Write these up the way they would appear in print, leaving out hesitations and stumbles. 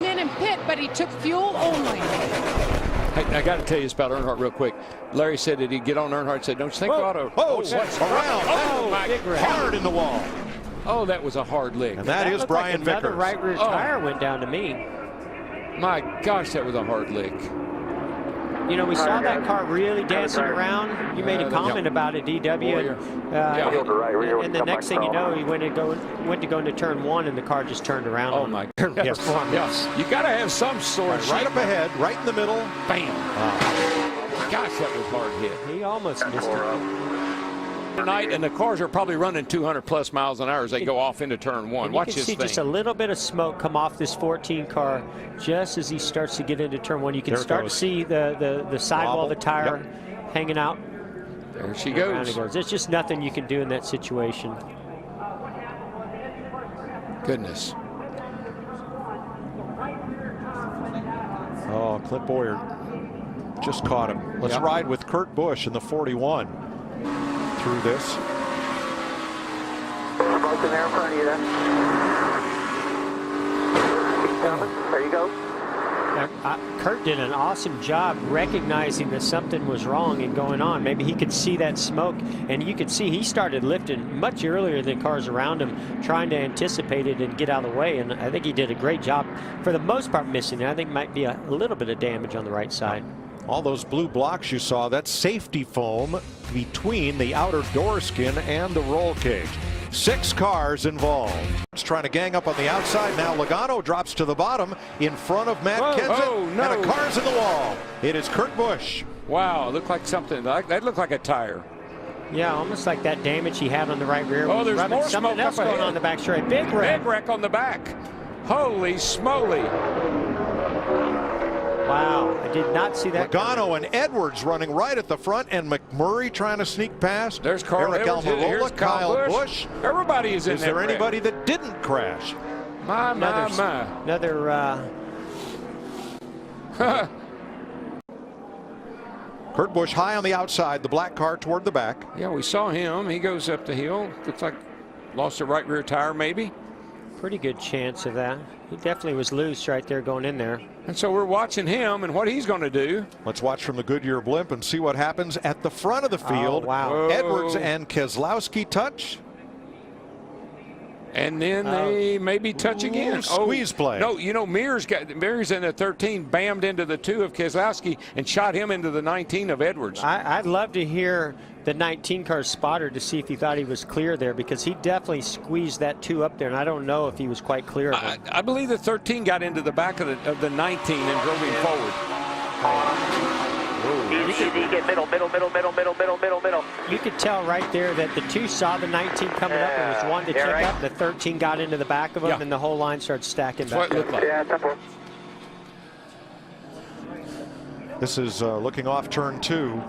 in and pit, but he took fuel only. Hey, I got to tell you this about Earnhardt real quick. Larry said that he'd get on Earnhardt and said, don't you think auto? Oh, what's around? Oh, my hard in the wall. Oh, that was a hard lick. And that is Brian like another Vickers. right rear tire went down to me. My gosh, that was a hard lick. You know, we saw that car really dancing around. You made a comment about it, DW. And the next thing you know, he went to go into turn one, and the car just turned around. Oh my God! Yes. You got to have some sort of right up ahead, right in the middle. Bam! Gosh, that was hard hit. He almost missed it. Tonight, and the cars are probably running 200+ miles an hour as they go off into turn one. Watch this thing. You can see just a little bit of smoke come off this 14 car just as he starts to get into turn one. You can start to see the sidewall of the tire hanging out. There she goes. There's just nothing you can do in that situation. Goodness. Oh, Clint Boyer just caught him. Let's ride with Kurt Busch in the 41 through this. Both in there in front of you then. Keep coming. There you go. Kurt did an awesome job recognizing that something was wrong and going on. Maybe he could see that smoke, and you could see he started lifting much earlier than cars around him, trying to anticipate it and get out of the way. And I think he did a great job, for the most part, missing it. I think might be a little bit of damage on the right side. All those blue blocks you saw, that's safety foam between the outer door skin and the roll cage. 6 cars involved. It's trying to gang up on the outside. Now Logano drops to the bottom in front of Matt Kenseth. And a car's in the wall. It is Kurt Busch. Wow, looked like something. That looked like a tire. Yeah, almost like that damage he had on the right rear. Oh, there's more smoke something else going on the back straight. Big wreck. Big wreck on the back. Holy smoly. Wow, I did not see that. Logano and Edwards running right at the front, and McMurray trying to sneak past. There's Carl Eric Edwards. Almirola, Kyle Busch. Everybody is in there. Is there anybody that didn't crash? Another Kurt Busch high on the outside, the black car toward the back. Yeah, we saw him. He goes up the hill. Looks like lost the right rear tire, maybe. pretty good chance of that. He definitely was loose right there going in there. And so we're watching him and what he's going to do. Let's watch from the Goodyear blimp and see what happens at the front of the field. Oh, wow. Whoa. Edwards and Keselowski touch. And then they maybe touch again. Squeeze play. No, you know, Mears in the 13 bammed into the 2 of Keselowski and shot him into the 19 of Edwards. I'd love to hear the 19 car spotter to see if he thought he was clear there, because he definitely squeezed that 2 up there, and I don't know if he was quite clear of it. I believe the 13 got into the back of the 19 and drove him forward. Easy, get middle. You could tell right there that the 2 saw the 19 coming up and was wanting to check up. The 13 got into the back of him, and the whole line started stacking back. That's what it looked like. Yeah, tough one. This is looking off turn 2.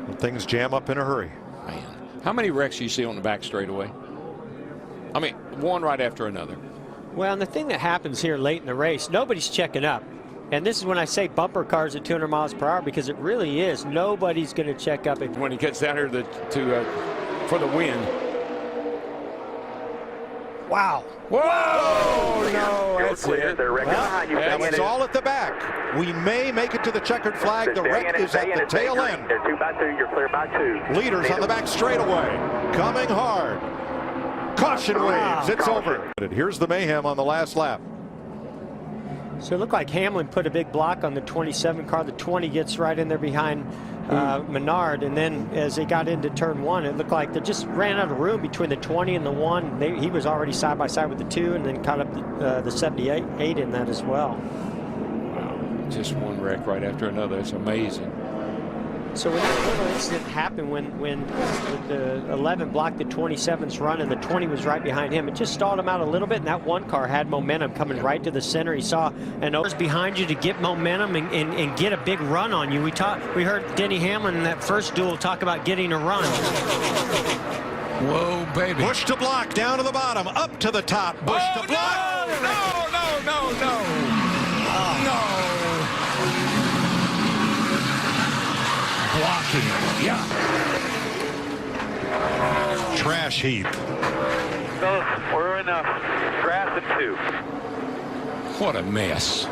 And things jam up in a hurry. Man, how many wrecks do you see on the back straightaway? I mean, one right after another. Well, and the thing that happens here late in the race, nobody's checking up. And this is when I say bumper cars at 200 miles per hour, because it really is. Nobody's going to check up. When he gets down here for the win. Wow. Whoa! No, that's it. That was all at the back. We may make it to the checkered flag. The wreck is at the tail end. They're 2 by 2. You're clear by 2. Leaders on the back straightaway. Coming hard. Caution waves. It's over. Here's the mayhem on the last lap. So it looked like Hamlin put a big block on the 27 car. The 20 gets right in there behind Menard, and then as they got into turn 1, it looked like they just ran out of room between the 20 and the 1. He was already side by side with the 2, and then caught up the 78 in that as well. Wow, just one wreck right after another. It's amazing. So when that little incident happened, when the 11 blocked the 27's run and the 20 was right behind him, it just stalled him out a little bit, and that 1 car had momentum coming right to the center. He saw an others behind you to get momentum and get a big run on you. We heard Denny Hamlin in that first duel talk about getting a run. Whoa, baby. Busch to block, down to the bottom, up to the top. Busch to block. No. Blocking, yeah. Trash heap. We're enough. Grass and 2. What a mess.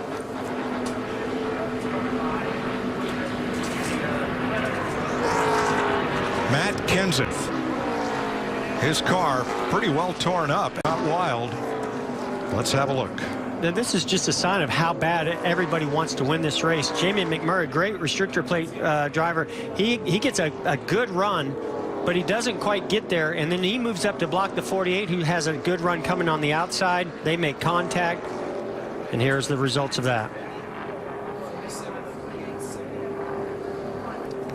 Matt Kenseth. His car pretty well torn up, out wild. Let's have a look. Now, this is just a sign of how bad everybody wants to win this race. Jamie McMurray, great restrictor plate driver. He gets a good run, but he doesn't quite get there. And then he moves up to block the 48, who has a good run coming on the outside. They make contact. And here's the results of that.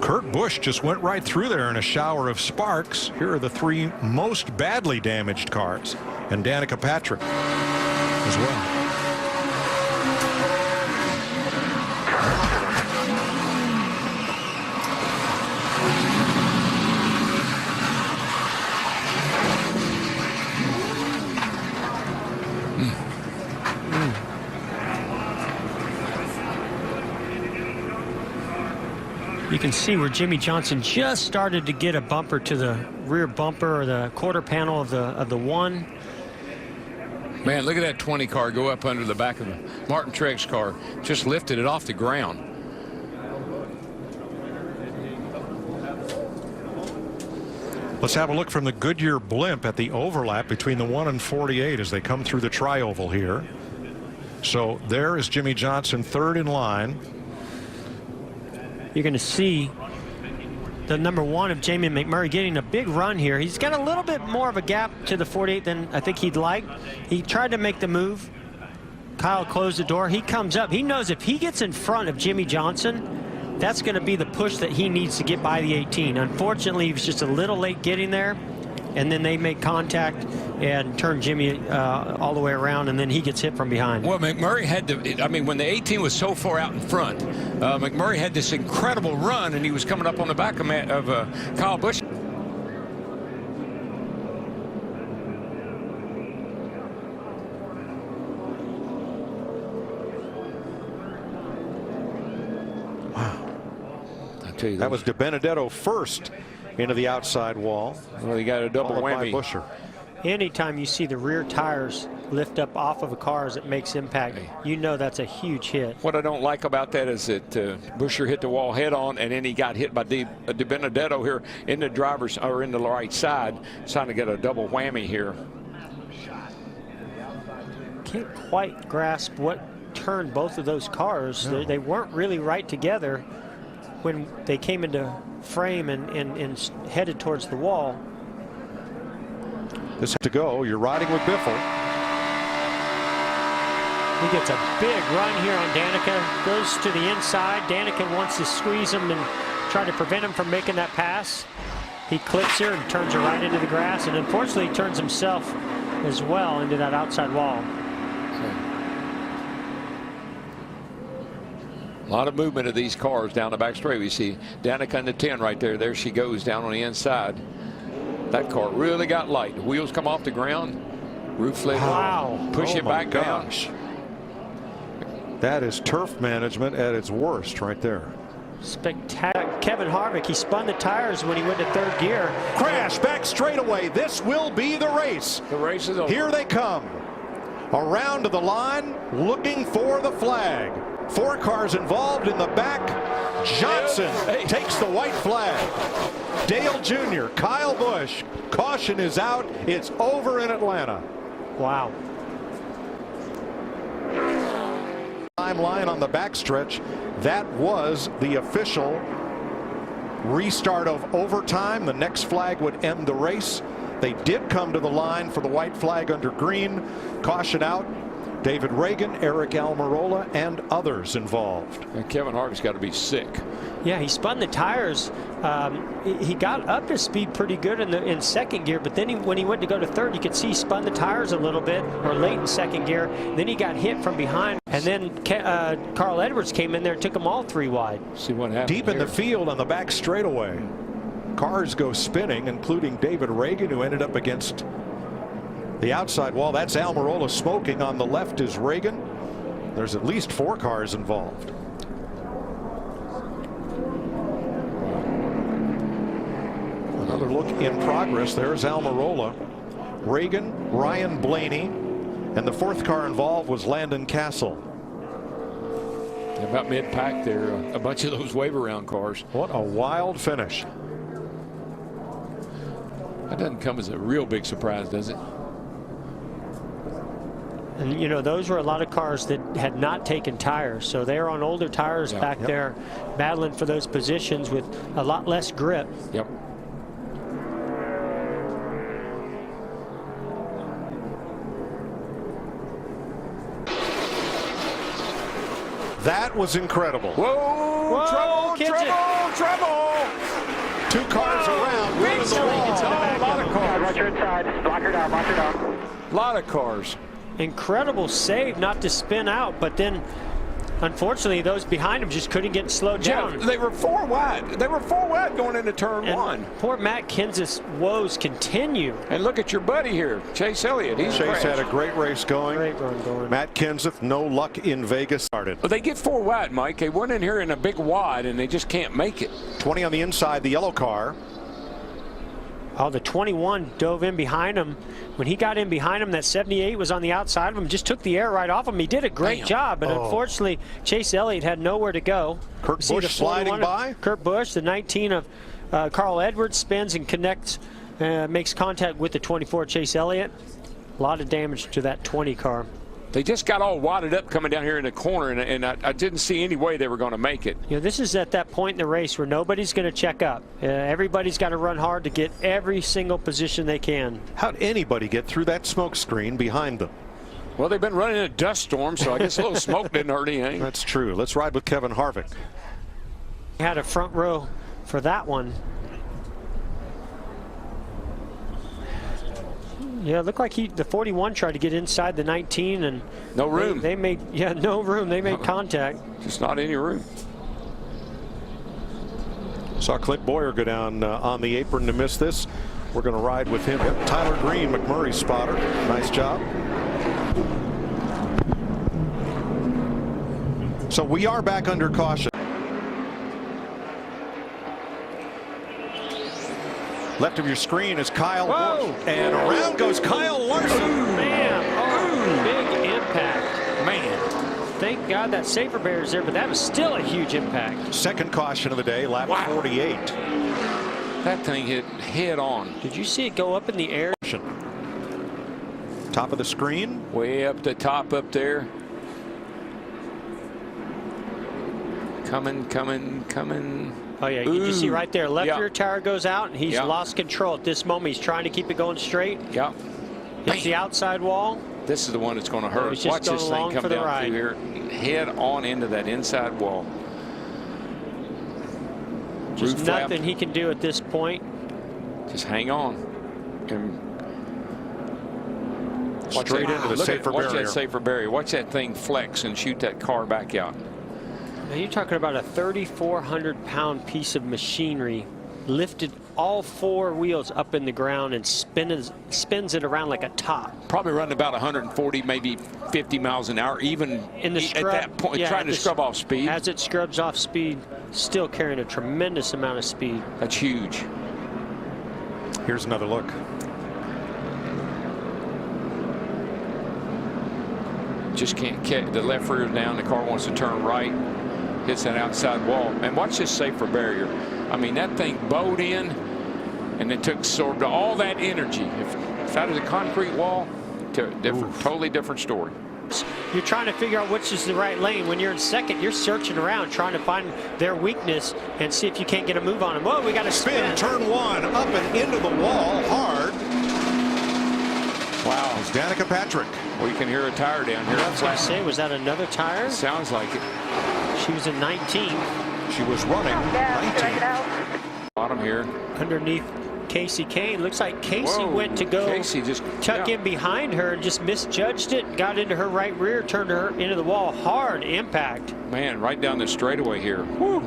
Kurt Busch just went right through there in a shower of sparks. Here are the three most badly damaged cars, and Danica Patrick as well. You can see where Jimmie Johnson just started to get a bumper to the rear bumper or the quarter panel of the one. Man, look at that 20 car go up under the back of the Martin Truex car. Just lifted it off the ground. Let's have a look from the Goodyear blimp at the overlap between the 1 and 48 as they come through the tri-oval here. So there is Jimmie Johnson, third in line. You're going to see the number 1 of Jamie McMurray getting a big run here. He's got a little bit more of a gap to the 48 than I think he'd like. He tried to make the move. Kyle closed the door. He comes up. He knows if he gets in front of Jimmie Johnson, that's going to be the push that he needs to get by the 18. Unfortunately, he was just a little late getting there. And then they make contact and turn Jimmy all the way around, and then he gets hit from behind. Well, McMurray had to, I mean, when the 18 was so far out in front, McMurray had this incredible run, and he was coming up on the back of Kyle Busch. Wow. I tell you, That was DiBenedetto first into the outside wall. Well, he got a double whammy. Buscher. Anytime you see the rear tires lift up off of a car as it makes impact, you know that's a huge hit. What I don't like about that is that Buscher hit the wall head on, and then he got hit by DiBenedetto here in the driver's or in the right side, trying to get a double whammy here. Can't quite grasp what turned both of those cars. No. They weren't really right together when they came into frame and headed towards the wall. This has to go. You're riding with Biffle. He gets a big run here on Danica. Goes to the inside. Danica wants to squeeze him and try to prevent him from making that pass. He clips her and turns her right into the grass, and unfortunately he turns himself as well into that outside wall. A lot of movement of these cars down the back straight. We see Danica in the 10 right there. There she goes down on the inside. That car really got light. The wheels come off the ground. Roof lid. Wow. Push it back down. That is turf management at its worst right there. Spectacular. Kevin Harvick, he spun the tires when he went to third gear. Crash back straightaway. This will be the race. The race is over. Here they come. Around to the line, looking for the flag. 4 cars involved in the back. Johnson takes the white flag. Dale Jr., Kyle Busch. Caution is out. It's over in Atlanta. Wow. Timeline on the backstretch. That was the official restart of overtime. The next flag would end the race. They did come to the line for the white flag under green. Caution out. David Reagan, Eric Almirola, and others involved. And Kevin Harvick's got to be sick. Yeah, he spun the tires. He got up to speed pretty good in second gear, but then when he went to go to third, you could see he spun the tires a little bit, or late in second gear. Then he got hit from behind, and then Carl Edwards came in there and took them all 3 wide. See what happened. Deep in the field on the back straightaway. Cars go spinning, including David Reagan, who ended up against the outside wall. That's Almirola smoking. On the left is Reagan. There's at least 4 cars involved. Another look in progress. There's Almirola, Reagan, Ryan Blaney, And the fourth car involved was Landon Castle. About mid-pack there, a bunch of those wave around cars. What a wild finish. That doesn't come as a real big surprise, does it? And you know, those were a lot of cars that had not taken tires, so they're on older tires back there battling for those positions with a lot less grip. Yep. That was incredible. Whoa, trouble. 2 cars around. One in the wall. A lot of cars. Watch your inside. Block her down. A lot of cars. Incredible save not to spin out, but then unfortunately those behind him just couldn't get slowed down. They were 4 wide. They were 4 wide going into turn 1. Poor Matt Kenseth's woes continue. And look at your buddy here, Chase Elliott. Chase had a great race going. Great run going. Matt Kenseth, no luck in Vegas. Started. Well, they get 4 wide, Mike. They went in here in a big wide, and they just can't make it. 20 on the inside, the yellow car. Oh, the 21 dove in behind him. When he got in behind him, that 78 was on the outside of him, just took the air right off him. He did a great job, but unfortunately, Chase Elliott had nowhere to go. Kurt Busch sliding by. Kurt Busch, the 19 of Carl Edwards, spins and connects, makes contact with the 24 Chase Elliott. A lot of damage to that 20 car. They just got all wadded up coming down here in the corner, and I didn't see any way they were going to make it. You know, this is at that point in the race where nobody's going to check up. Everybody's got to run hard to get every single position they can. How'd anybody get through that smoke screen behind them? Well, they've been running in a dust storm, so I guess a little smoke didn't hurt anything. That's true. Let's ride with Kevin Harvick. He had a front row for that one. Yeah, it looked like the 41 tried to get inside the 19, and no room. They made no room. They made contact. Just not any room. Saw Clint Boyer go down on the apron to miss this. We're going to ride with him. Yep, Tyler Green, McMurray's spotter. Nice job. So we are back under caution. Left of your screen is Kyle Busch, and around goes Kyle Larson. Man, big impact. Man, thank God that safer barrier's there, but that was still a huge impact. Second caution of the day, lap 48. That thing hit head on. Did you see it go up in the air? Top of the screen. Way up the top up there. Coming. Oh, yeah, you can see right there, left rear tire goes out, and he's lost control at this moment. He's trying to keep it going straight. Yep. Hits the outside wall. This is the one that's going to hurt. Watch this thing come down through here, head on into that inside wall. Just nothing he can do at this point. Just hang on. And straight into the safer barrier. Watch that safer barrier. Watch that thing flex and shoot that car back out. Now you're talking about a 3,400-pound piece of machinery, lifted all 4 wheels up in the ground and spins it around like a top. Probably running about 140, maybe 50 miles an hour, even in the scrub, at that point, trying to scrub off speed. As it scrubs off speed, still carrying a tremendous amount of speed. That's huge. Here's another look. Just can't get the left rear down. The car wants to turn right. Hits that outside wall. And watch this safer barrier. I mean, that thing bowed in and it absorbed all that energy. If that is a concrete wall, totally different story. You're trying to figure out which is the right lane. When you're in second, you're searching around trying to find their weakness and see if you can't get a move on them. Whoa, we got to spin. Turn 1 up and into the wall hard. Wow, it's Danica Patrick. Well, you can hear a tire down here. I was going to say, was that another tire? It sounds like it. She was in 19. She was running 19. Bottom here. Underneath Casey Kane. Looks like Casey went to go tuck in behind her and just misjudged it. Got into her right rear, turned her into the wall. Hard impact. Man, right down the straightaway here. Woo.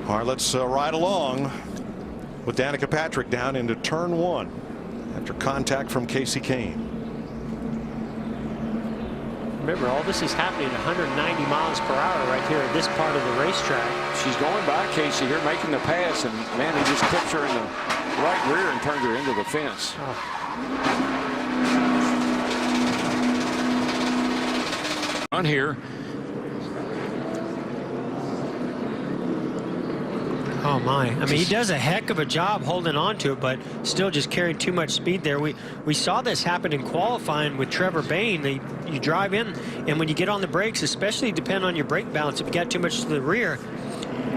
All right, let's ride along with Danica Patrick down into turn 1 after contact from Casey Kane. Remember, all this is happening at 190 miles per hour right here at this part of the racetrack. She's going by Casey here, making the pass, and man, he just clips her in the right rear and turned her into the fence. On here. Oh my! I mean, he does a heck of a job holding on to it, but still just carrying too much speed there. We saw this happen in qualifying with Trevor Bayne. You drive in, and when you get on the brakes, especially depend on your brake balance. If you got too much to the rear,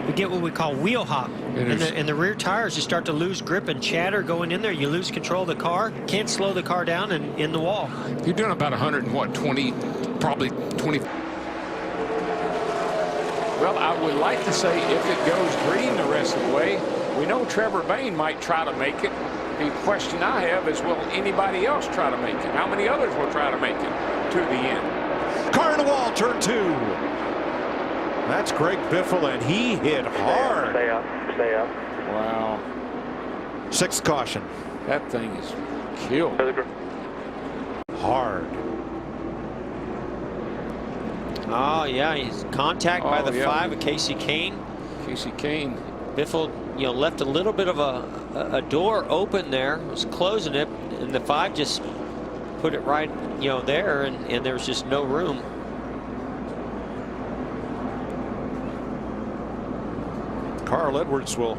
we get what we call wheel hop, and the rear tires just start to lose grip and chatter going in there. You lose control of the car, can't slow the car down, and in the wall. You're doing about 120, probably 20. Well, I would like to say if it goes green the rest of the way, we know Trevor Bayne might try to make it. The question I have is, will anybody else try to make it? How many others will try to make it to the end? Car in the wall, turn 2. That's Greg Biffle, and he hit hard. Stay up. Stay up. Wow. 6th caution. That thing is killed. Hard. Oh yeah, he's contact by the 5 of Casey Kane. Casey Kane. Biffle, left a little bit of a door open there, was closing it, and the 5 just put it right, there, and there was just no room. Carl Edwards will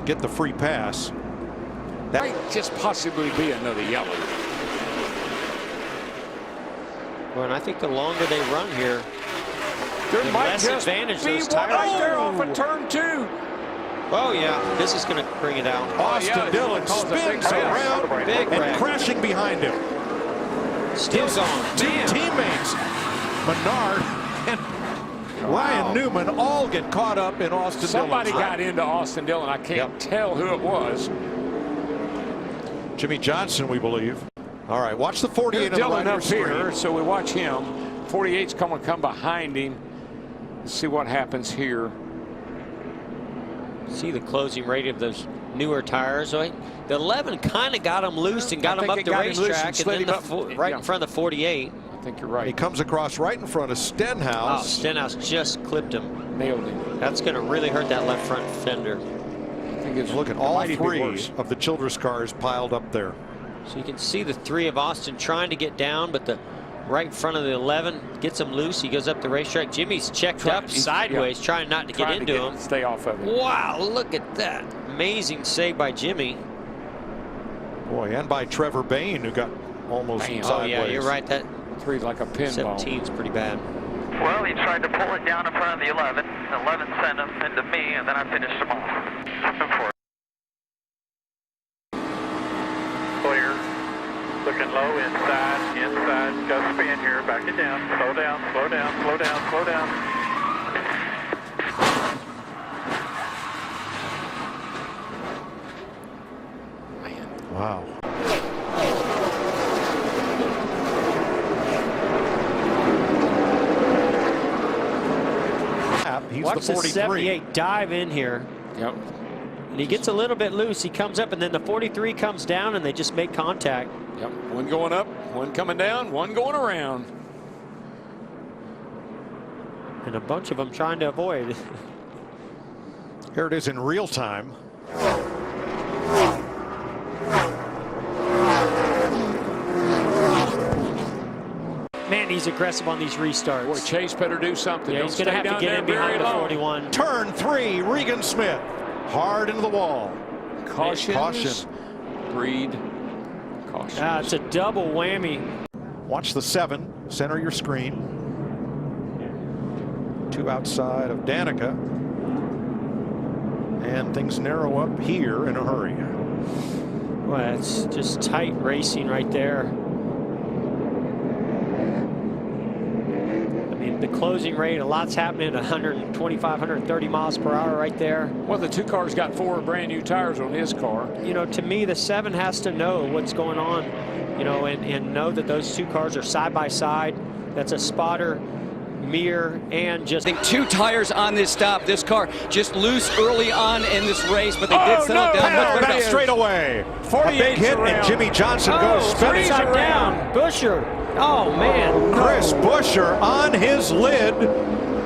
get the free pass. That might just possibly be another yellow. Well, and I think the longer they run here, there the might less just advantage be those one tires. right there off of turn 2. Oh yeah, this is going to bring it out. Austin Dillon spins around and crashing behind him. Still gone. 2 teammates, Menard and Ryan Newman, all get caught up in Austin Dillon. Somebody got into Austin Dillon. I can't tell who it was. Jimmy Johnson, we believe. All right, watch the 48 Dillon on up the here, so we watch him. 48's going to come behind him. Let's see what happens here. See the closing rate of those newer tires. Right? The 11 kind of got him loose and got him up the racetrack, and then right in front of the 48. I think you're right. He comes across right in front of Stenhouse. Oh, Stenhouse just clipped him. Nailed him. That's going to really hurt that left front fender. I think it's look at all 3 of the Childress cars piled up there. So you can see the 3 of Austin trying to get down, but the right in front of the 11 gets him loose. He goes up the racetrack. Jimmy's checked up sideways, trying not to get into him. Stay off of him. Wow, look at that. Amazing save by Jimmy. Boy, and by Trevor Bayne, who got almost sideways. Oh, yeah, you're right. That 3's like a pinball. 17's pretty bad. Well, he tried to pull it down in front of the 11. The 11 sent him into me, and then I finished him off. Clear. Looking low, inside, got spin here, back it down, slow down, slow down, slow down, slow down. Man. Wow. He's Watch the 43. the 78 dive in here. Yep. And he gets a little bit loose. He comes up, and then the 43 comes down, and they just make contact. Yep. One going up, one coming down, one going around. And a bunch of them trying to avoid. Here it is in real time. Man, he's aggressive on these restarts. Boy, Chase better do something. Yeah, he's going to have to get in behind the 41. Turn 3, Regan Smith. Hard into the wall. Caution. Breed. Caution. It's a double whammy. Watch the 7. Center your screen. 2 outside of Danica. And things narrow up here in a hurry. Well, it's just tight racing right there. I mean, the closing rate, a lot's happening at 125, 130 miles per hour right there. Well, the 2 cars got 4 brand new tires on his car. To me, the 7 has to know what's going on, and know that those 2 cars are side by side. That's a spotter, mirror, and just. I think 2 tires on this stop. This car just loose early on in this race, but they did settle down. Power back straight away. A big hit, and Jimmy Johnson goes spinning down. Busher. Oh, man. Chris Busher on his lid.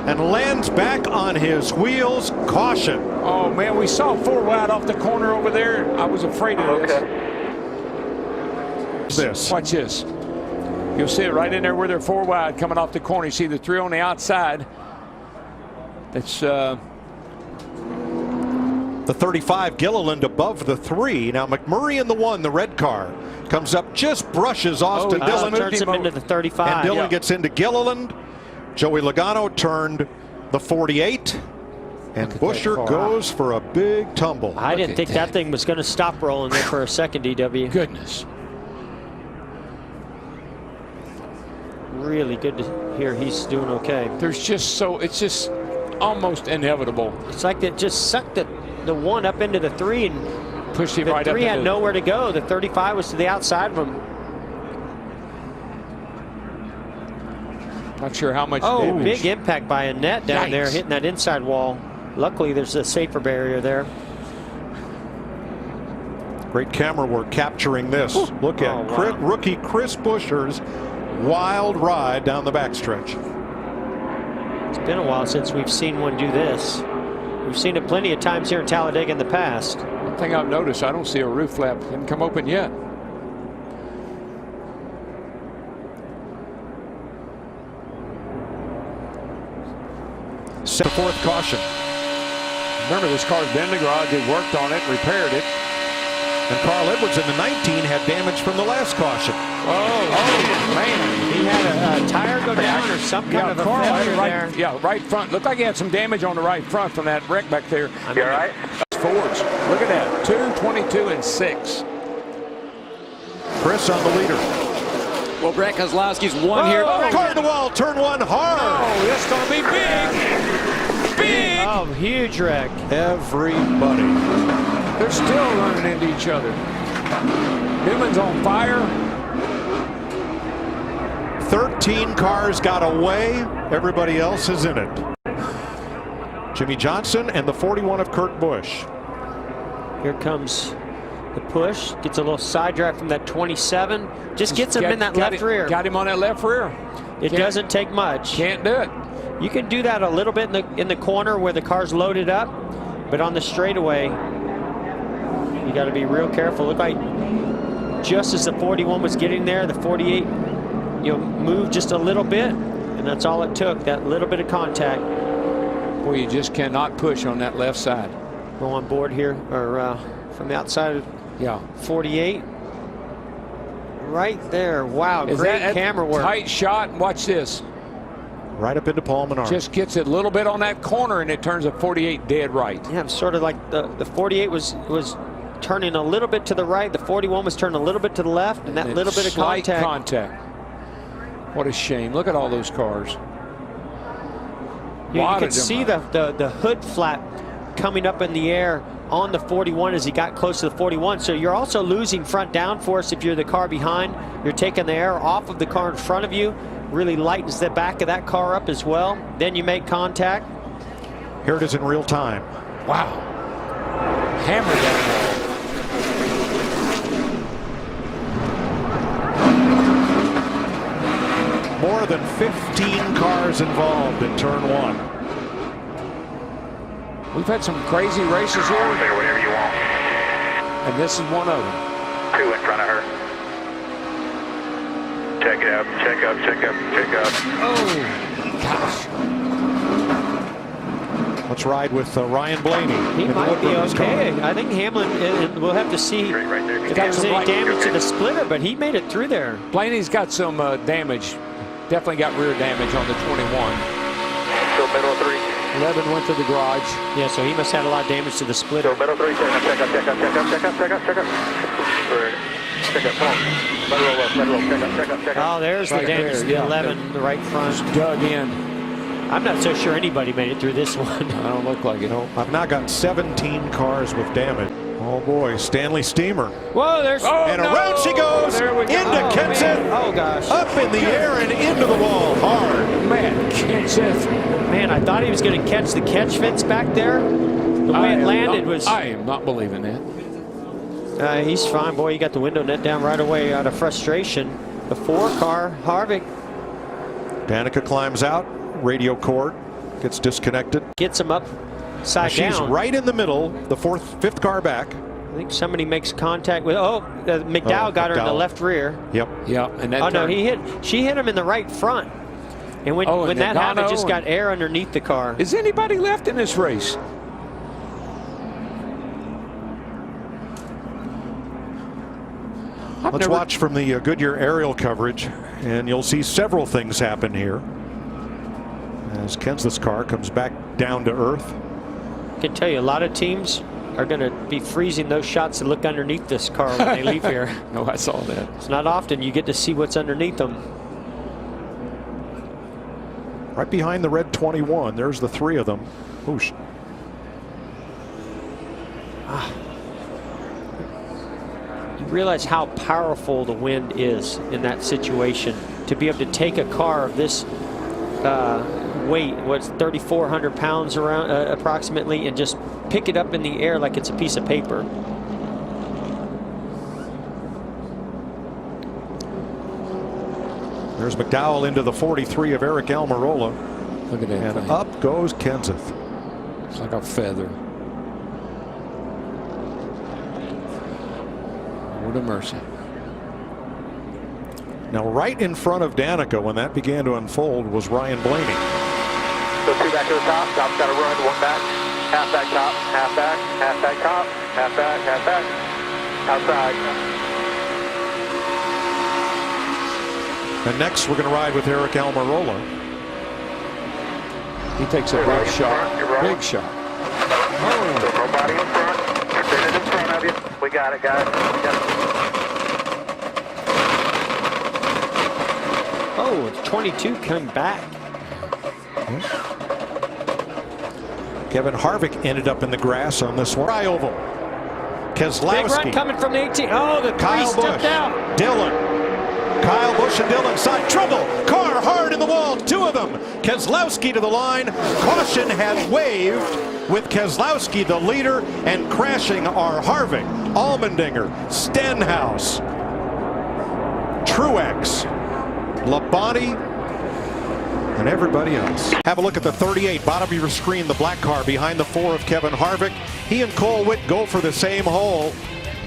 and lands back on his wheels. Caution. Oh, man, we saw 4 wide off the corner over there. I was afraid of this. Watch this. You'll see it right in there where they're 4 wide coming off the corner. You see the 3 on the outside. That's the 35 Gilliland above the 3. Now McMurray in the 1, the red car, comes up, just brushes Austin Dillon. Turns him into the 35. And Dillon gets into Gilliland. Joey Logano turned the 48. And Buescher goes for a big tumble. I didn't think that thing was going to stop rolling there for a second, DW. Goodness. Really good to hear he's doing okay. There's just it's just almost inevitable. It's like they just sucked the 1 up into the 3 and pushed him the right 3 up. had nowhere to go. The 35 was to the outside of him. Not sure how much damage. Big impact by Annette down there, hitting that inside wall. Luckily, there's a safer barrier there. Great camera work capturing this. Look at rookie Chris Buescher's wild ride down the backstretch. It's been a while since we've seen one do this. We've seen it plenty of times here in Talladega in the past. One thing I've noticed, I don't see a roof flap. Didn't come open yet. Set the 4th caution. Remember, this car's been in the garage. They worked on it, repaired it. And Carl Edwards in the 19 had damage from the last caution. Oh man. He had a tire go down or some kind of a failure there. Yeah, right front. Looked like he had some damage on the right front from that wreck back there. You all right? Forwards. Look at that. 2, 22, and 6. Chris on the leader. Well, Brett Kozlowski's won here. Car to the wall, turn 1 hard. Oh, that's going to be big. Big. Oh, huge wreck. Everybody. They're still running into each other. Newman's on fire. 13 cars got away. Everybody else is in it. Jimmy Johnson and the 41 of Kurt Busch. Here comes the push. Gets a little side drive from that 27. Just gets him in that left rear. Got him on that left rear. It doesn't take much. Can't do it. You can do that a little bit in the corner where the car's loaded up, but on the straightaway, you got to be real careful. Look like just as the 41 was getting there, the 48, moved just a little bit, and that's all it took. That little bit of contact. Boy, you just cannot push on that left side. Go on board here, or from the outside of 48. Right there. Wow, great camera work. Tight shot. Watch this. Right up into Paul Menard. Just gets it a little bit on that corner, and it turns a 48 dead right. Yeah, it's sort of like the 48 was turning a little bit to the right. The 41 was turning a little bit to the left, and that little bit of contact. What a shame. Look at all those cars. You can see the hood flap coming up in the air on the 41 as he got close to the 41. So you're also losing front downforce if you're the car behind. You're taking the air off of the car in front of you. Really lightens the back of that car up as well. Then you make contact. Here it is in real time. Wow. Hammered down. More than 15 cars involved in turn 1. We've had some crazy races here. Say whatever you want. And this is one of them. 2 in front of her. Check it out. Check up. Check up. Check up. Oh, gosh. Let's ride with Ryan Blaney. He might be okay. I think Hamlin, we'll have to see if there's any damage to the splitter, but he made it through there. Blaney's got some damage. Definitely got rear damage on the 21. Still middle of 3. 11 went to the garage. Yeah, so he must have had a lot of damage to the splitter. Still middle 3. Check up. Check up. Check up. Check up. Check up. Check up. Check up. Check up. Come on. Let roll up. Let roll. Check up. Check up. Check up. Oh, there's the damage to the 11, the right front. Dug in. I'm not so sure anybody made it through this one. I don't look like it. No, I've now got 17 cars with damage. Oh boy, Stanley Steamer. Whoa, there's... and around she goes into Kenseth. Oh gosh. Up in the air and into the wall hard. Man, Kenseth. Man, I thought he was going to catch the catch fence back there. The way it landed was... I am not believing that. He's fine. Boy, he got the window net down right away out of frustration. The 4 car, Harvick. Danica climbs out. Radio cord. gets disconnected. Gets him up side down. She's right in the middle, the fifth car back. I think somebody makes contact with. McDowell got her in the left rear. Yep. Yeah. And that no, she hit him in the right front. And when that happened, just got air underneath the car. Is anybody left in this race? Let's watch from the Goodyear aerial coverage, and you'll see several things happen here as Kenseth's car comes back down to earth. I can tell you, a lot of teams are going to be freezing those shots to look underneath this car when they leave here. Oh, I saw that. It's not often you get to see what's underneath them. Right behind the red 21, there's the three of them. Whoosh. You realize how powerful the wind is in that situation. To be able to take a car of this weight, what's 3,400 pounds around approximately, and just pick it up in the air like it's a piece of paper. There's McDowell into the 43 of Eric Almirola. Look at that. And thing. up goes Kenseth. It's like a feather. What a mercy. Now, right in front of Danica when that began to unfold was Ryan Blaney. So 2 back to the top. Top's got to run. 1 back. Half back top. Half back. Half back top. Half back. Half back. Outside. And next, we're going to ride with Eric Almirola. He takes a big shot. Big shot. Oh. So nobody in front. Spin it in front of you. We got it, guys. We got it. Oh, it's 22 coming back. Kevin Harvick ended up in the grass on this one. Oval. Keselowski. Big run coming from the 18. Oh, the Kyle three stepped Busch. out. Dillon. Kyle Busch and Dillon side. Trouble. Car hard in the wall. Two of them. Keselowski to the line. Caution has waved with Keselowski the leader, and crashing are Harvick, Allmendinger, Stenhouse, Truex, Labonte, and everybody else. Have a look at the 38, bottom of your screen, the black car behind the 4 of Kevin Harvick. He and Cole Witt go for the same hole.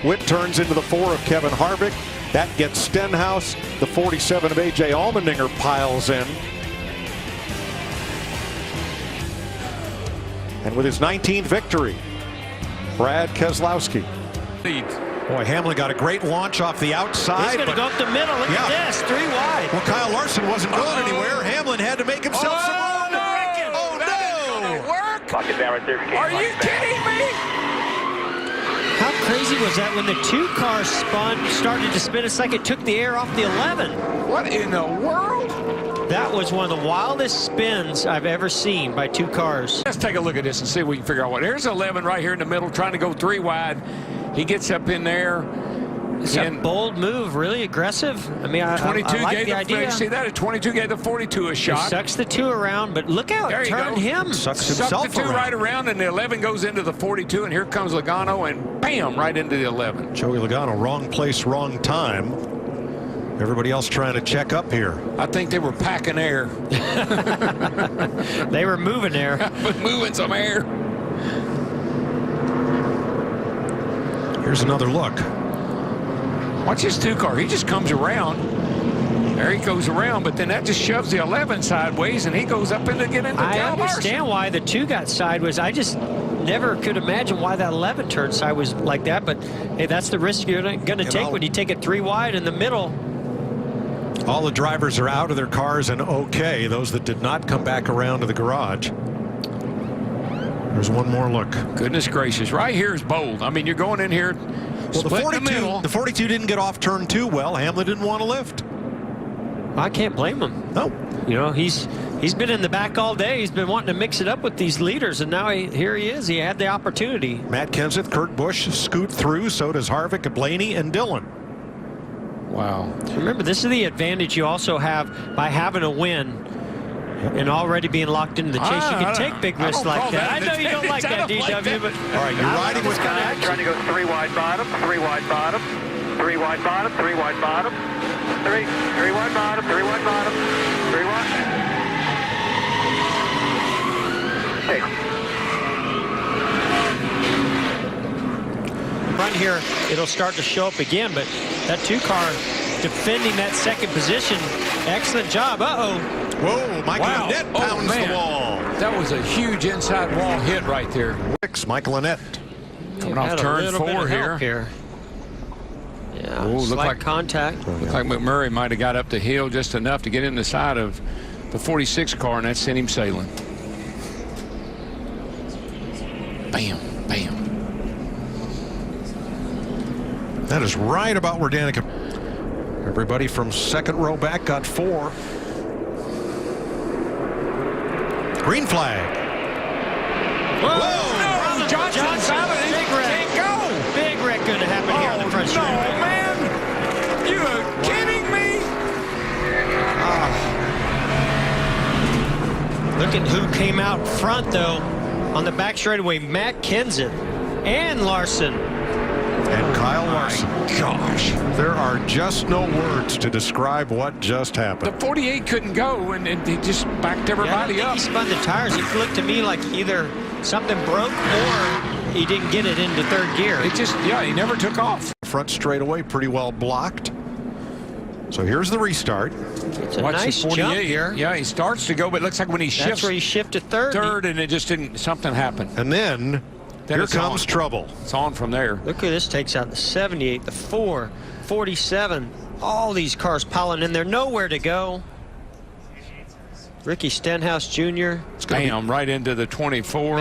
Witt turns into the 4 of Kevin Harvick. That gets Stenhouse. The 47 of A.J. Allmendinger piles in. And with his 19th victory, Brad Keselowski. Boy, Hamlin got a great launch off the outside. He's going to go up the middle. Look at this, 3 wide. Well, Kyle Larson wasn't going anywhere. Hamlin had to make himself some room. Oh, no! Lock it down right there. Are you kidding me? How crazy was that when the 2 cars started to spin? It's like it took the air off the 11. What in the world? That was one of the wildest spins I've ever seen by 2 cars. Let's take a look at this and see if we can figure out what. Here's 11 right here in the middle, trying to go 3 wide. He gets up in there. It's a bold move, really aggressive. I mean, I like the idea. See that? 22 gave the 42 a He shot. sucks the 2 around, but look how it turned him. Sucks Sucked himself the 2 around. right around, and the 11 goes into the 42, and here comes Logano, and bam, right into the 11. Joey Logano, wrong place, wrong time. Everybody else trying to check up here. I think they were packing air. They were moving air. But moving some air. Here's another look. Watch his 2 car. He just comes around. There he goes around, but then that just shoves the 11 sideways, and he goes up into get into I Kyle understand Larson. why the 2 got sideways. I just never could imagine why that 11 turned sideways like that. But hey, that's the risk you're going to take when you take it 3 wide in the middle. All the drivers are out of their cars and okay. Those that did not come back around to the garage. There's one more look. Goodness gracious. Right here is bold. I mean, you're going in here. Well, the 42 didn't get off turn 2 well. Hamlin didn't want to lift. I can't blame him. No. You know, he's been in the back all day. He's been wanting to mix it up with these leaders, and now here he is. He had the opportunity. Matt Kenseth, Kurt Busch scoot through. So does Harvick, Blaney, and Dillon. Wow. Remember, this is the advantage you also have by having a win and already being locked into the chase. You can take big risks like that. I know you don't like that, DW, but all right, you're riding with Trying to go 3 wide bottom, 3 wide bottom, 3 wide bottom, 3 wide bottom, 3 wide bottom, 3 wide bottom, 3 wide. Okay. Front here, it'll start to show up again, but that 2 car defending that second position, excellent job. Uh-oh. Whoa, Michael Annette pounds the wall. That was a huge inside wall hit right there. Michael Annette. Coming off turn 4 here. Yeah, Ooh, slight looked like contact. Looked like McMurray might have got up the hill just enough to get in the side of the 46 car, and that sent him sailing. Bam, bam. That is right about where Danica. Everybody from second row back got 4. Green flag. Whoa! No, Johnson's out of it. Big wreck. Can't go. Big wreck going to happen here on the front No, straightaway. man. You are kidding me? Look at who came out front, though, on the back straightaway. Matt Kenseth and Larson. And Kyle Larson. Gosh. There are just no words to describe what just The happened. 48 couldn't go, and he just backed Yeah, I everybody don't think up. he spun the tires. It looked to me like either something broke or he didn't get it into third gear. It just, yeah, he never took off. Front straightaway pretty well blocked. So here's the restart. It's a Watch nice the 48 jump here. Yeah, he starts to go, but it looks like when he shifts That's where he shifted third. and it just didn't, something happened. And then here it's comes on. trouble. It's on from there. Look who this takes out. The 78, the 4, 47. All these cars piling in there. Nowhere to go. Ricky Stenhouse Jr. Bam, right into the 24.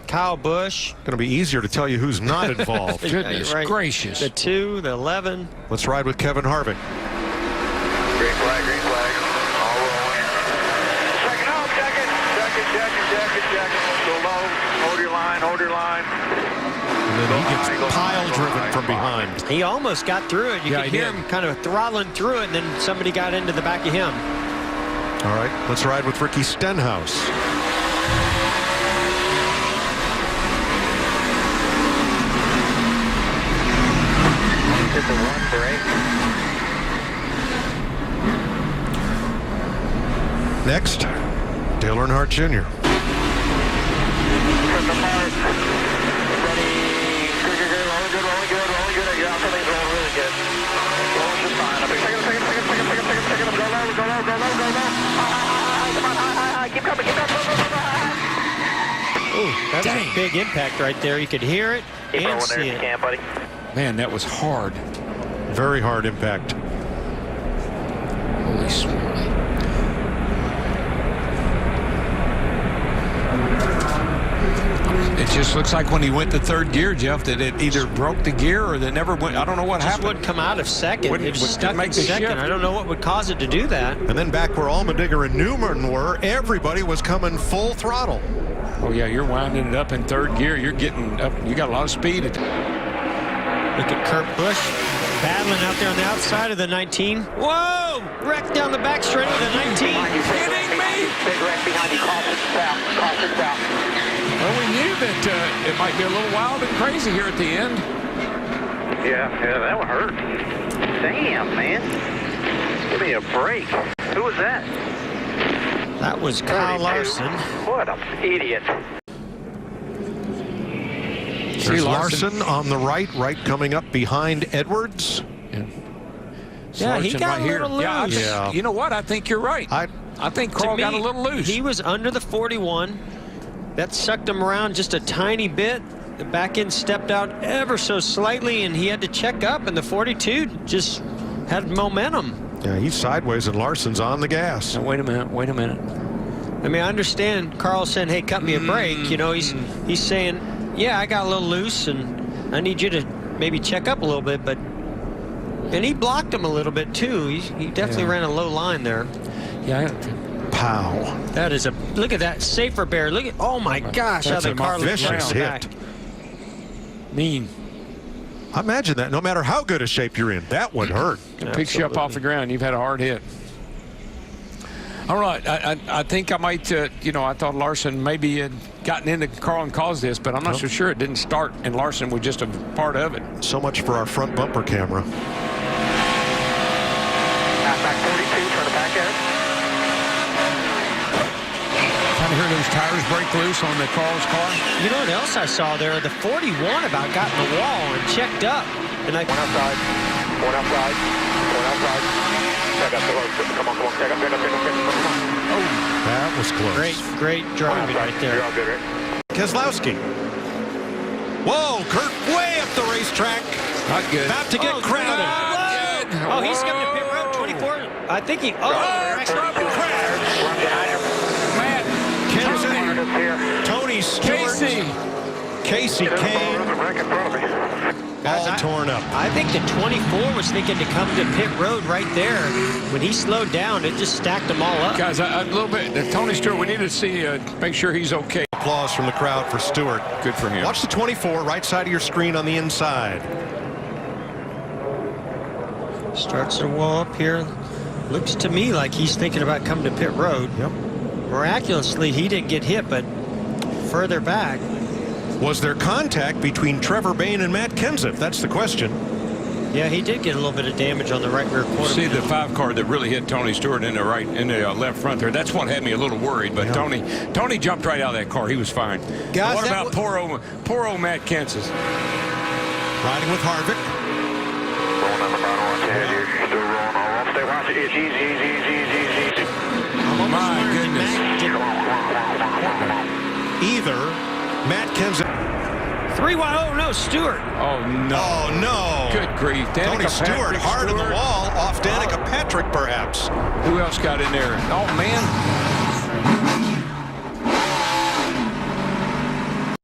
Kyle Busch. Going to be easier to tell you who's not involved. Goodness Right. gracious. The 2, the 11. Let's ride with Kevin Harvick. Green flag, green flag. All rolling. Second out, jacket. Go low. Hold your line, hold your line. And then he gets pile driven from behind. He almost got through it. You Yeah, could he hear did. him kind of throttling through it, and then somebody got into the back of him. All right, let's ride with Ricky Stenhouse. Hit the one brake. Next, Dale Earnhardt Jr. From the mark. Ready. Good. Rolling good. Your outfit's rolling really good. Rolling just fine. Up second. Go low. Come on, high. Keep coming. Ooh, that was a big impact right there. You could hear it Keep and rolling there see if you it. can, buddy. Man, that was hard. Very hard impact. Holy smoly. It just looks like when he went to third gear, Jeff, that it either broke the gear or that never went. I don't know what Just happened. wouldn't come out of second. Wouldn't- It was wouldn't stuck make in the second. shift. I don't know what would cause it to do that. And then back where Allmendinger and Newman were, everybody was coming full throttle. Oh, yeah, you're winding it up in third gear. You're getting up. You got a lot of speed. Look at Kurt Busch battling out there on the outside of the 19. Whoa! Wreck down the back straight of the 19. Kidding me? Big wreck behind you. Caution south. Well, we knew that it might be a little wild and crazy here at the end. Yeah, that would hurt. Damn, man. Give me a break. Who was that? That was Kyle 32. Larson. What an idiot. There's Larson on the right coming up behind Edwards. Yeah, he Sargent got a little Yeah, loose. Yeah. You know what? I think you're right. I think To Carl me, got a little loose. He was under the 41. That sucked him around just a tiny bit. The back end stepped out ever so slightly, and he had to check up, and the 42 just had momentum. Yeah, he's sideways and Larson's on the gas. Now, wait a minute. I mean, I understand Carl saying, hey, cut me a break. You know, he's saying, yeah, I got a little loose, and I need you to maybe check up a little bit. But and he blocked him a little bit, too. He definitely ran a low line there. Yeah. Pow. That is look at that safer bear. Look at, oh my gosh, how That's the a car looks vicious around hit. back. Mean. Imagine that. No matter how good a shape you're in, that would hurt. It picks you up off the ground. You've had a hard hit. All right. I think I might, I thought Larson maybe had gotten into Carl and caused this, but I'm not so sure it didn't start, and Larson was just a part of it. So much for our front bumper camera. Halfback 42, turn it back out. Trying to hear those those tires break loose on the Carl's car? You know what else I saw there? The 41 about got in the wall and checked up. And One outside. One outside. One outside. Check up the road. Come on. Check up. Oh, that was close. Great driving right there. You're all good, Rick. Keselowski. Whoa, Kurt way up the racetrack. Not good. About to get crowded. Not good. Oh, he's coming to pit road 24. I think he. Matt Kenseth, Tony Stewart, Casey Kane, all torn up. I think the 24 was thinking to come to pit road right there. When he slowed down, it just stacked them all up. Guys, a little bit. Tony Stewart, we need to see, make sure he's okay. Applause from the crowd for Stewart. Good for him. Watch the 24, right side of your screen on the inside. Starts the wall up here. Looks to me like he's thinking about coming to pit road. Yep. Miraculously, he didn't get hit, but further back. Was there contact between Trevor Bayne and Matt Kenseth? That's the question. Yeah, he did get a little bit of damage on the right rear quarter. See the 5 car that really hit Tony Stewart in the left front there. That's what had me a little worried. But yeah. Tony jumped right out of that car. He was fine. Guys, what about poor old Matt Kenseth? Riding with Harvick. Rolling on the bottom watch ahead here. You're still rolling on. Stay watch it. It's easy. My goodness. Either Matt Kenseth. 3 wide. Oh no, Stewart. Oh no. Oh no. Good grief. Tony Stewart hard in the wall off Danica Patrick perhaps. Who else got in there? Oh man.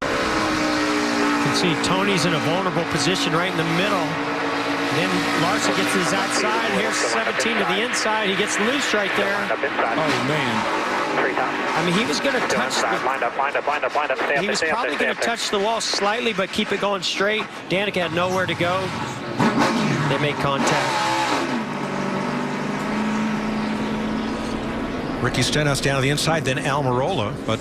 You can see Tony's in a vulnerable position right in the middle. Then Larson gets his outside. Here's 17 to the inside. He gets loose right there. Oh man. I mean, he was going to touch the... Line up. He was probably going to touch the wall slightly, but keep it going straight. Danica had nowhere to go. They made contact. Ricky Stenhouse down to the inside, then Almirola, but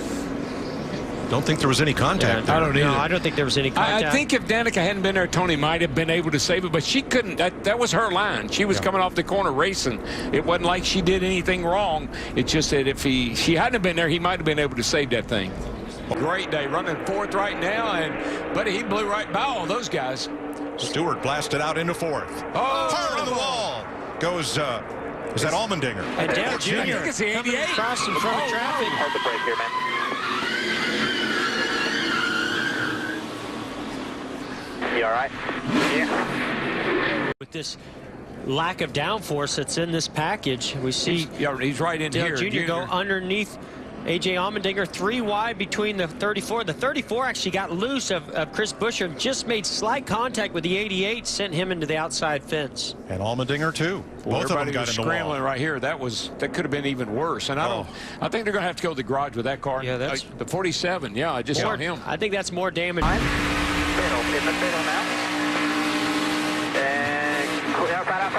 don't think there was any contact. I don't either. No, I don't think there was any contact. I think if Danica hadn't been there, Tony might have been able to save it, but she couldn't. That was her line. She was coming off the corner racing. It wasn't like she did anything wrong. It's just that if she hadn't been there, he might have been able to save that thing. Great day, running 4th right now, but he blew right by all those guys. Stewart blasted out into 4th. Oh, hard on the wall goes. Is that Allmendinger? And Dale Jr. coming across in front of traffic. Hold the brake here, man. You all right? Yeah. With this lack of downforce that's in this package, we see he's right in Dale here. Jr. go underneath A.J. Allmendinger, 3 wide between the 34. The 34 actually got loose of Chris Buescher and just made slight contact with the 88, sent him into the outside fence. And Allmendinger too. Both of them got in the scrambling wall. right here. That could have been even worse. And I think they're going to have to go to the garage with that car. Yeah, that's the 47. Yeah, I just saw him. I think that's more damage. In the middle now. And outside.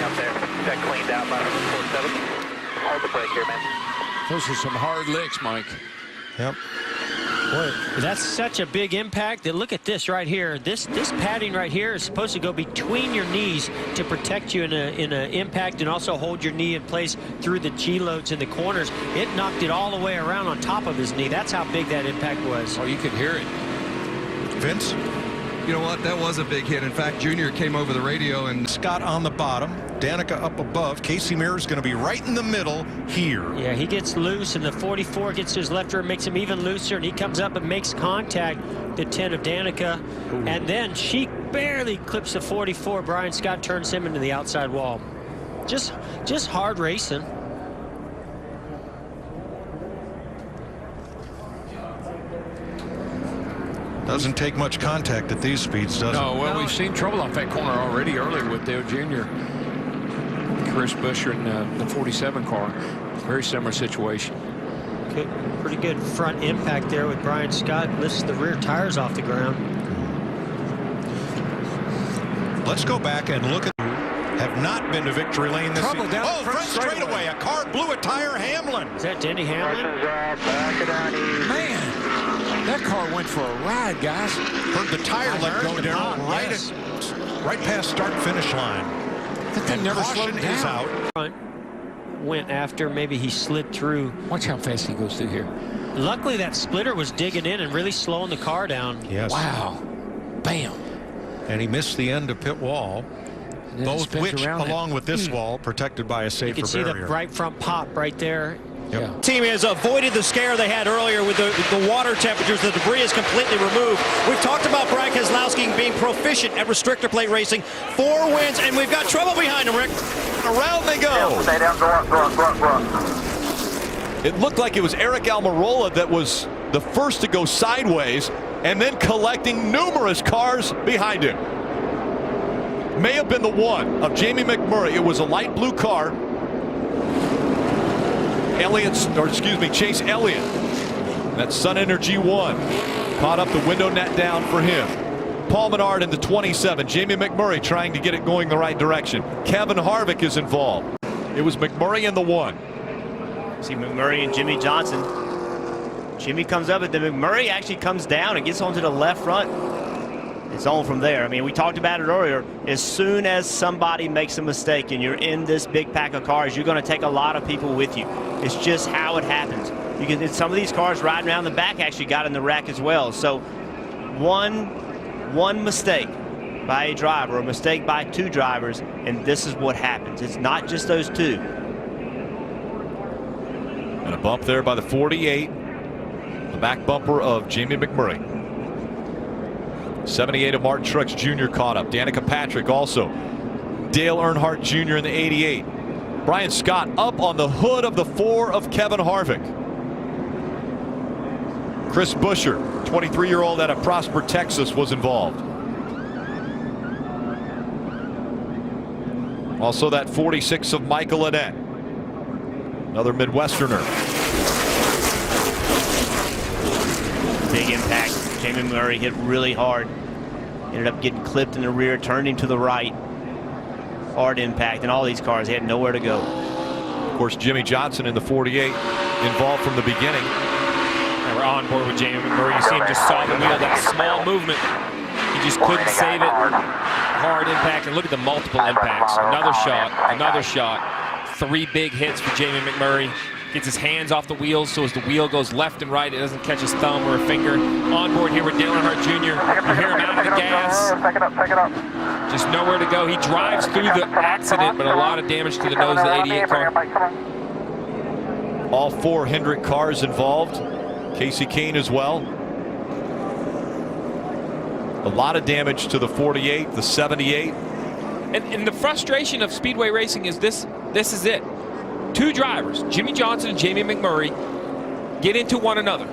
Up there. That cleaned out by the 47. Hold the brake here, man. Those are some hard licks, Mike. Yep. Boy, that's such a big impact. That look at this right here. This padding right here is supposed to go between your knees to protect you in a impact and also hold your knee in place through the G-loads in the corners. It knocked it all the way around on top of his knee. That's how big that impact was. Oh, you could hear it. Vince? You know what? That was a big hit. In fact, Junior came over the radio and... Scott on the bottom, Danica up above. Casey Mears going to be right in the middle here. Yeah, he gets loose, and the 44 gets to his left rear, makes him even looser, and he comes up and makes contact, the 10 of Danica. Ooh. And then she barely clips the 44. Brian Scott turns him into the outside wall. Just hard racing. Doesn't take much contact at these speeds, does it? No, well, we've seen trouble off that corner already earlier with Dale Jr. Chris Buescher in the 47 car. Very similar situation. Good, pretty good front impact there with Brian Scott. Lifts the rear tires off the ground. Let's go back and look at have not been to victory lane this season. Down front straightaway. A car blew a tire. Hamlin. Is that Denny Hamlin? Man. That car went for a ride, guys. Heard the tire let go down right past start-finish line. That thing never slowed down. Is out. went after maybe he slid through. Watch how fast he goes through here. Luckily, that splitter was digging in and really slowing the car down. Yes. Wow. Bam. And he missed the end of pit wall. Both which, along with this wall, protected by a safer barrier. You can see the right front pop right there. Yep. Yeah. Team has avoided the scare they had earlier with the water temperatures. The debris is completely removed. We've talked about Brian Keselowski being proficient at restrictor plate racing. 4 wins, and we've got trouble behind him, Rick. Around they go. Stay down, go up. It looked like it was Eric Almirola that was the first to go sideways and then collecting numerous cars behind him. May have been the one of Jamie McMurray. It was a light blue car. Chase Elliott. That Sun Energy 1 caught up the window net down for him. Paul Menard in the 27. Jamie McMurray trying to get it going the right direction. Kevin Harvick is involved. It was McMurray in the 1. See McMurray and Jimmy Johnson. Jimmy comes up, but then McMurray actually comes down and gets onto the left front. It's on from there. I mean, we talked about it earlier. As soon as somebody makes a mistake and you're in this big pack of cars, you're going to take a lot of people with you. It's just how it happens. Some of these cars riding around the back actually got in the wreck as well. So one mistake by a driver, a mistake by 2 drivers, and this is what happens. It's not just those 2. And a bump there by the 48. The back bumper of Jamie McMurray. 78 of Martin Truex Jr. caught up. Danica Patrick also. Dale Earnhardt Jr. in the 88. Brian Scott up on the hood of the 4 of Kevin Harvick. Chris Buescher, 23-year-old out of Prosper, Texas, was involved. Also that 46 of Michael Annett. Another Midwesterner. Big impact. Jamie Murray hit really hard. Ended up getting clipped in the rear, turned him to the right. Hard impact, and all these cars had nowhere to go. Of course, Jimmy Johnson in the 48 involved from the beginning. And we're on board with Jamie McMurray. You see him just saw the wheel, that small movement. He just couldn't save it. Hard impact, and look at the multiple impacts. Another shot. 3 big hits for Jamie McMurray. Gets his hands off the wheels, so as the wheel goes left and right, it doesn't catch his thumb or a finger. On board here with Dale Earnhardt Jr. You hear him out of the gas. Pick it up. Just nowhere to go. He drives through the accident, but a lot of damage to the nose of the 88 car. All 4 Hendrick cars involved. Casey Kane as well. A lot of damage to the 48, the 78. And the frustration of speedway racing is this is it. 2 drivers, Jimmy Johnson and Jamie McMurray, get into one another.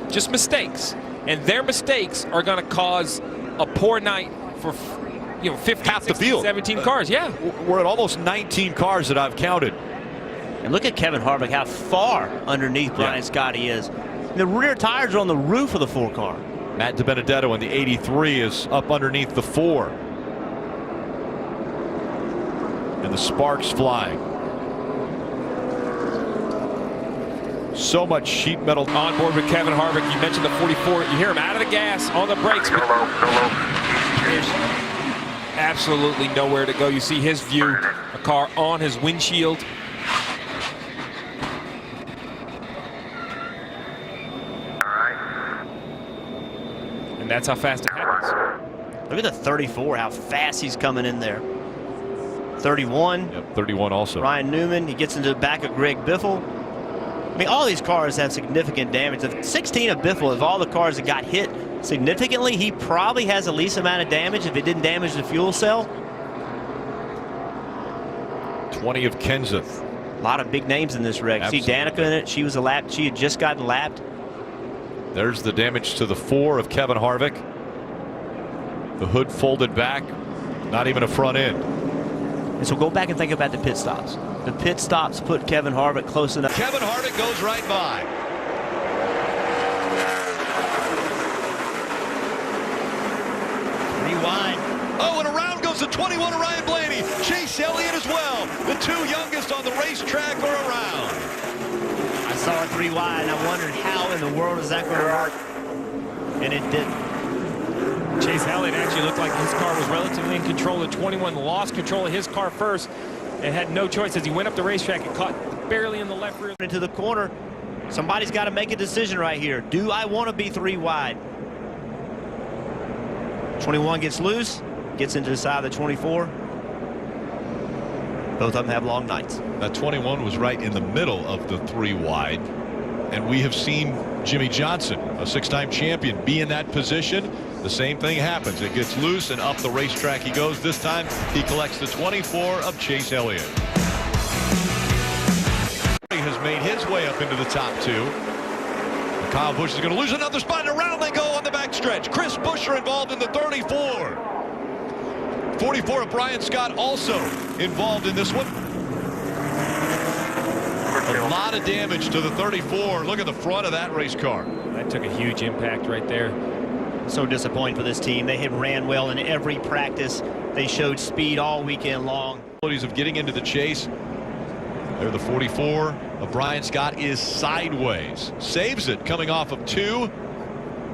Just mistakes. And their mistakes are going to cause a poor night for 15, half the 16, field. 17 cars. Yeah. We're at almost 19 cars that I've counted. And look at Kevin Harvick, how far underneath Brian Scott he is. The rear tires are on the roof of the 4 car. Matt DiBenedetto in the 83 is up underneath the 4. And the sparks flying. So much sheet metal. On board with Kevin Harvick. You mentioned the 44. You hear him out of the gas, on the brakes. But there's absolutely nowhere to go. You see his view, a car on his windshield. And that's how fast it happens. Look at the 34, how fast he's coming in there. 31. Yep, 31 also. Ryan Newman, he gets into the back of Greg Biffle. I mean, all these cars have significant damage. The 16 of Biffle, of all the cars that got hit significantly, he probably has the least amount of damage if it didn't damage the fuel cell. 20 of Kenseth. A lot of big names in this wreck. Absolutely. See Danica in it. She was a lap. She had just gotten lapped. There's the damage to the 4 of Kevin Harvick. The hood folded back. Not even a front end. And so go back and think about the pit stops. The pit stops put Kevin Harvick close enough. Kevin Harvick goes right by. Rewind. Oh, and around goes the 21 of Ryan Blaney. Chase Elliott as well. The 2 youngest on the racetrack are around. I saw it 3 wide, and I wondered how in the world is that going to work? And it didn't. Chase Elliott actually looked like his car was relatively in control. The 21 lost control of his car first and had no choice as he went up the racetrack and caught barely in the left rear. Into the corner. Somebody's got to make a decision right here. Do I want to be 3 wide? 21 gets loose, gets into the side of the 24. Both of them have long nights. That 21 was right in the middle of the 3 wide. And we have seen Jimmy Johnson, a 6-time champion, be in that position. The same thing happens. It gets loose and up the racetrack he goes. This time he collects the 24 of Chase Elliott. He has made his way up into the top 2. And Kyle Busch is going to lose another spot, and around they go on the backstretch. Chris Buescher involved in the 34. 44 of Brian Scott also involved in this one. A lot of damage to the 34. Look at the front of that race car. That took a huge impact right there. So disappointing for this team. They had ran well in every practice. They showed speed all weekend long. Of getting into the chase. There, the 44 of Brian Scott is sideways. Saves it coming off of 2.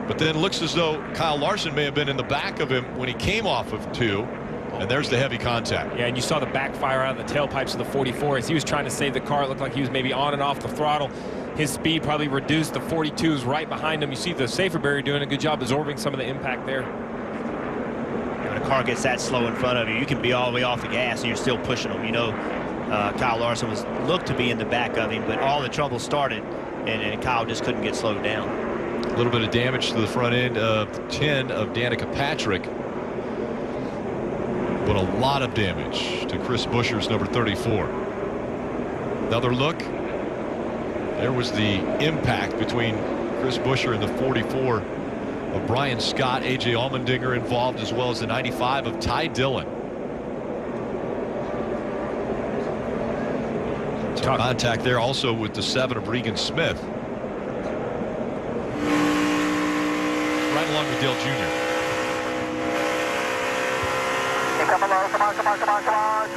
But then looks as though Kyle Larson may have been in the back of him when he came off of 2. And there's the heavy contact. Yeah, and you saw the backfire out of the tailpipes of the 44 as he was trying to save the car. It looked like he was maybe on and off the throttle. His speed probably reduced. The 42 is right behind him. You see the safer barrier doing a good job absorbing some of the impact there. When a car gets that slow in front of you, you can be all the way off the gas and you're still pushing them. You know, Kyle Larson looked to be in the back of him, but all the trouble started, and Kyle just couldn't get slowed down. A little bit of damage to the front end of 10 of Danica Patrick. But a lot of damage to Chris Buescher's number 34. Another look. There was the impact between Chris Buescher and the 44 of Brian Scott. A.J. Allmendinger involved, as well as the 95 of Ty Dillon. So contact there also with the 7 of Regan Smith. Right along with Dale Jr. Come on, come on, come on, come on, come on.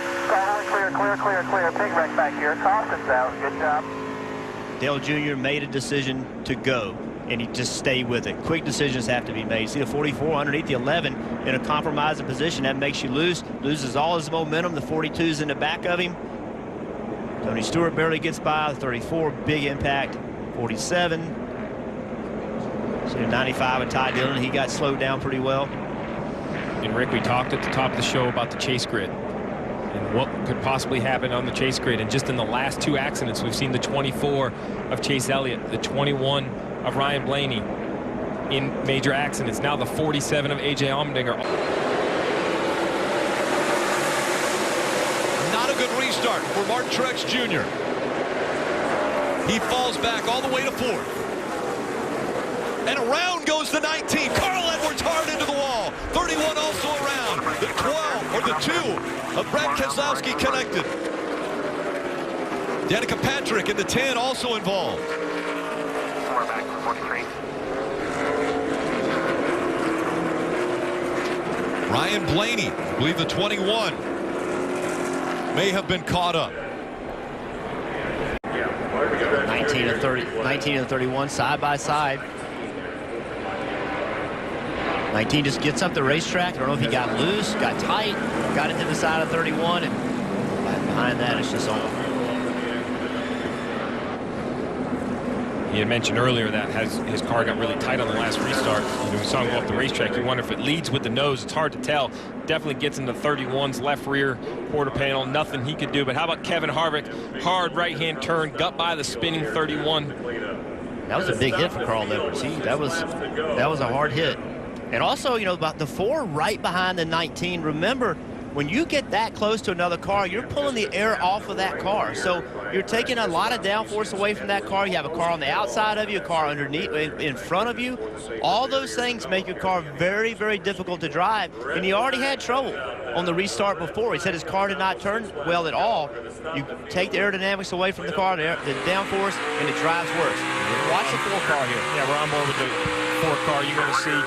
Clear, clear, clear, clear. Big wreck back here. Caution's out. Good job. Dale Jr. made a decision to go, and he just stayed with it. Quick decisions have to be made. See the 44 underneath the 11 in a compromising position. That makes you loses all his momentum. The 42's in the back of him. Tony Stewart barely gets by. The 34, big impact. 47. See the 95 of Ty Dillon. He got slowed down pretty well. And Rick, we talked at the top of the show about the chase grid and what could possibly happen on the chase grid. And just in the last 2 accidents, we've seen the 24 of Chase Elliott, the 21 of Ryan Blaney in major accidents. Now the 47 of A.J. Allmendinger. Not a good restart for Mark Truex Jr. He falls back all the way to 4th. And around goes the 19. Carl Edwards hard into the wall. 31 also around. The 12 or the 2 of Brad Keselowski connected. Danica Patrick in the 10 also involved. Back to 43. Ryan Blaney, I believe the 21, may have been caught up. 19 and 30, 19 and 31 side by side. 19 just gets up the racetrack. I don't know if he got loose, got tight, got into the side of 31, and right behind that it's just on. He had mentioned earlier that his car got really tight on the last restart. We saw him go off the racetrack. You wonder if it leads with the nose. It's hard to tell. Definitely gets into 31's left rear quarter panel. Nothing he could do. But how about Kevin Harvick? Hard right-hand turn, gut by the spinning 31. That was a big hit for Carl Edwards. That was a hard hit. And also, you know, about the 4 right behind the 19. Remember, when you get that close to another car, you're pulling the air off of that car. So you're taking a lot of downforce away from that car. You have a car on the outside of you, a car underneath, in front of you. All those things make your car very, very difficult to drive. And he already had trouble on the restart before. He said his car did not turn well at all. You take the aerodynamics away from the car, the downforce, and it drives worse. Watch the 4 car here. Yeah, we're on board with the 4 car. You're going to see.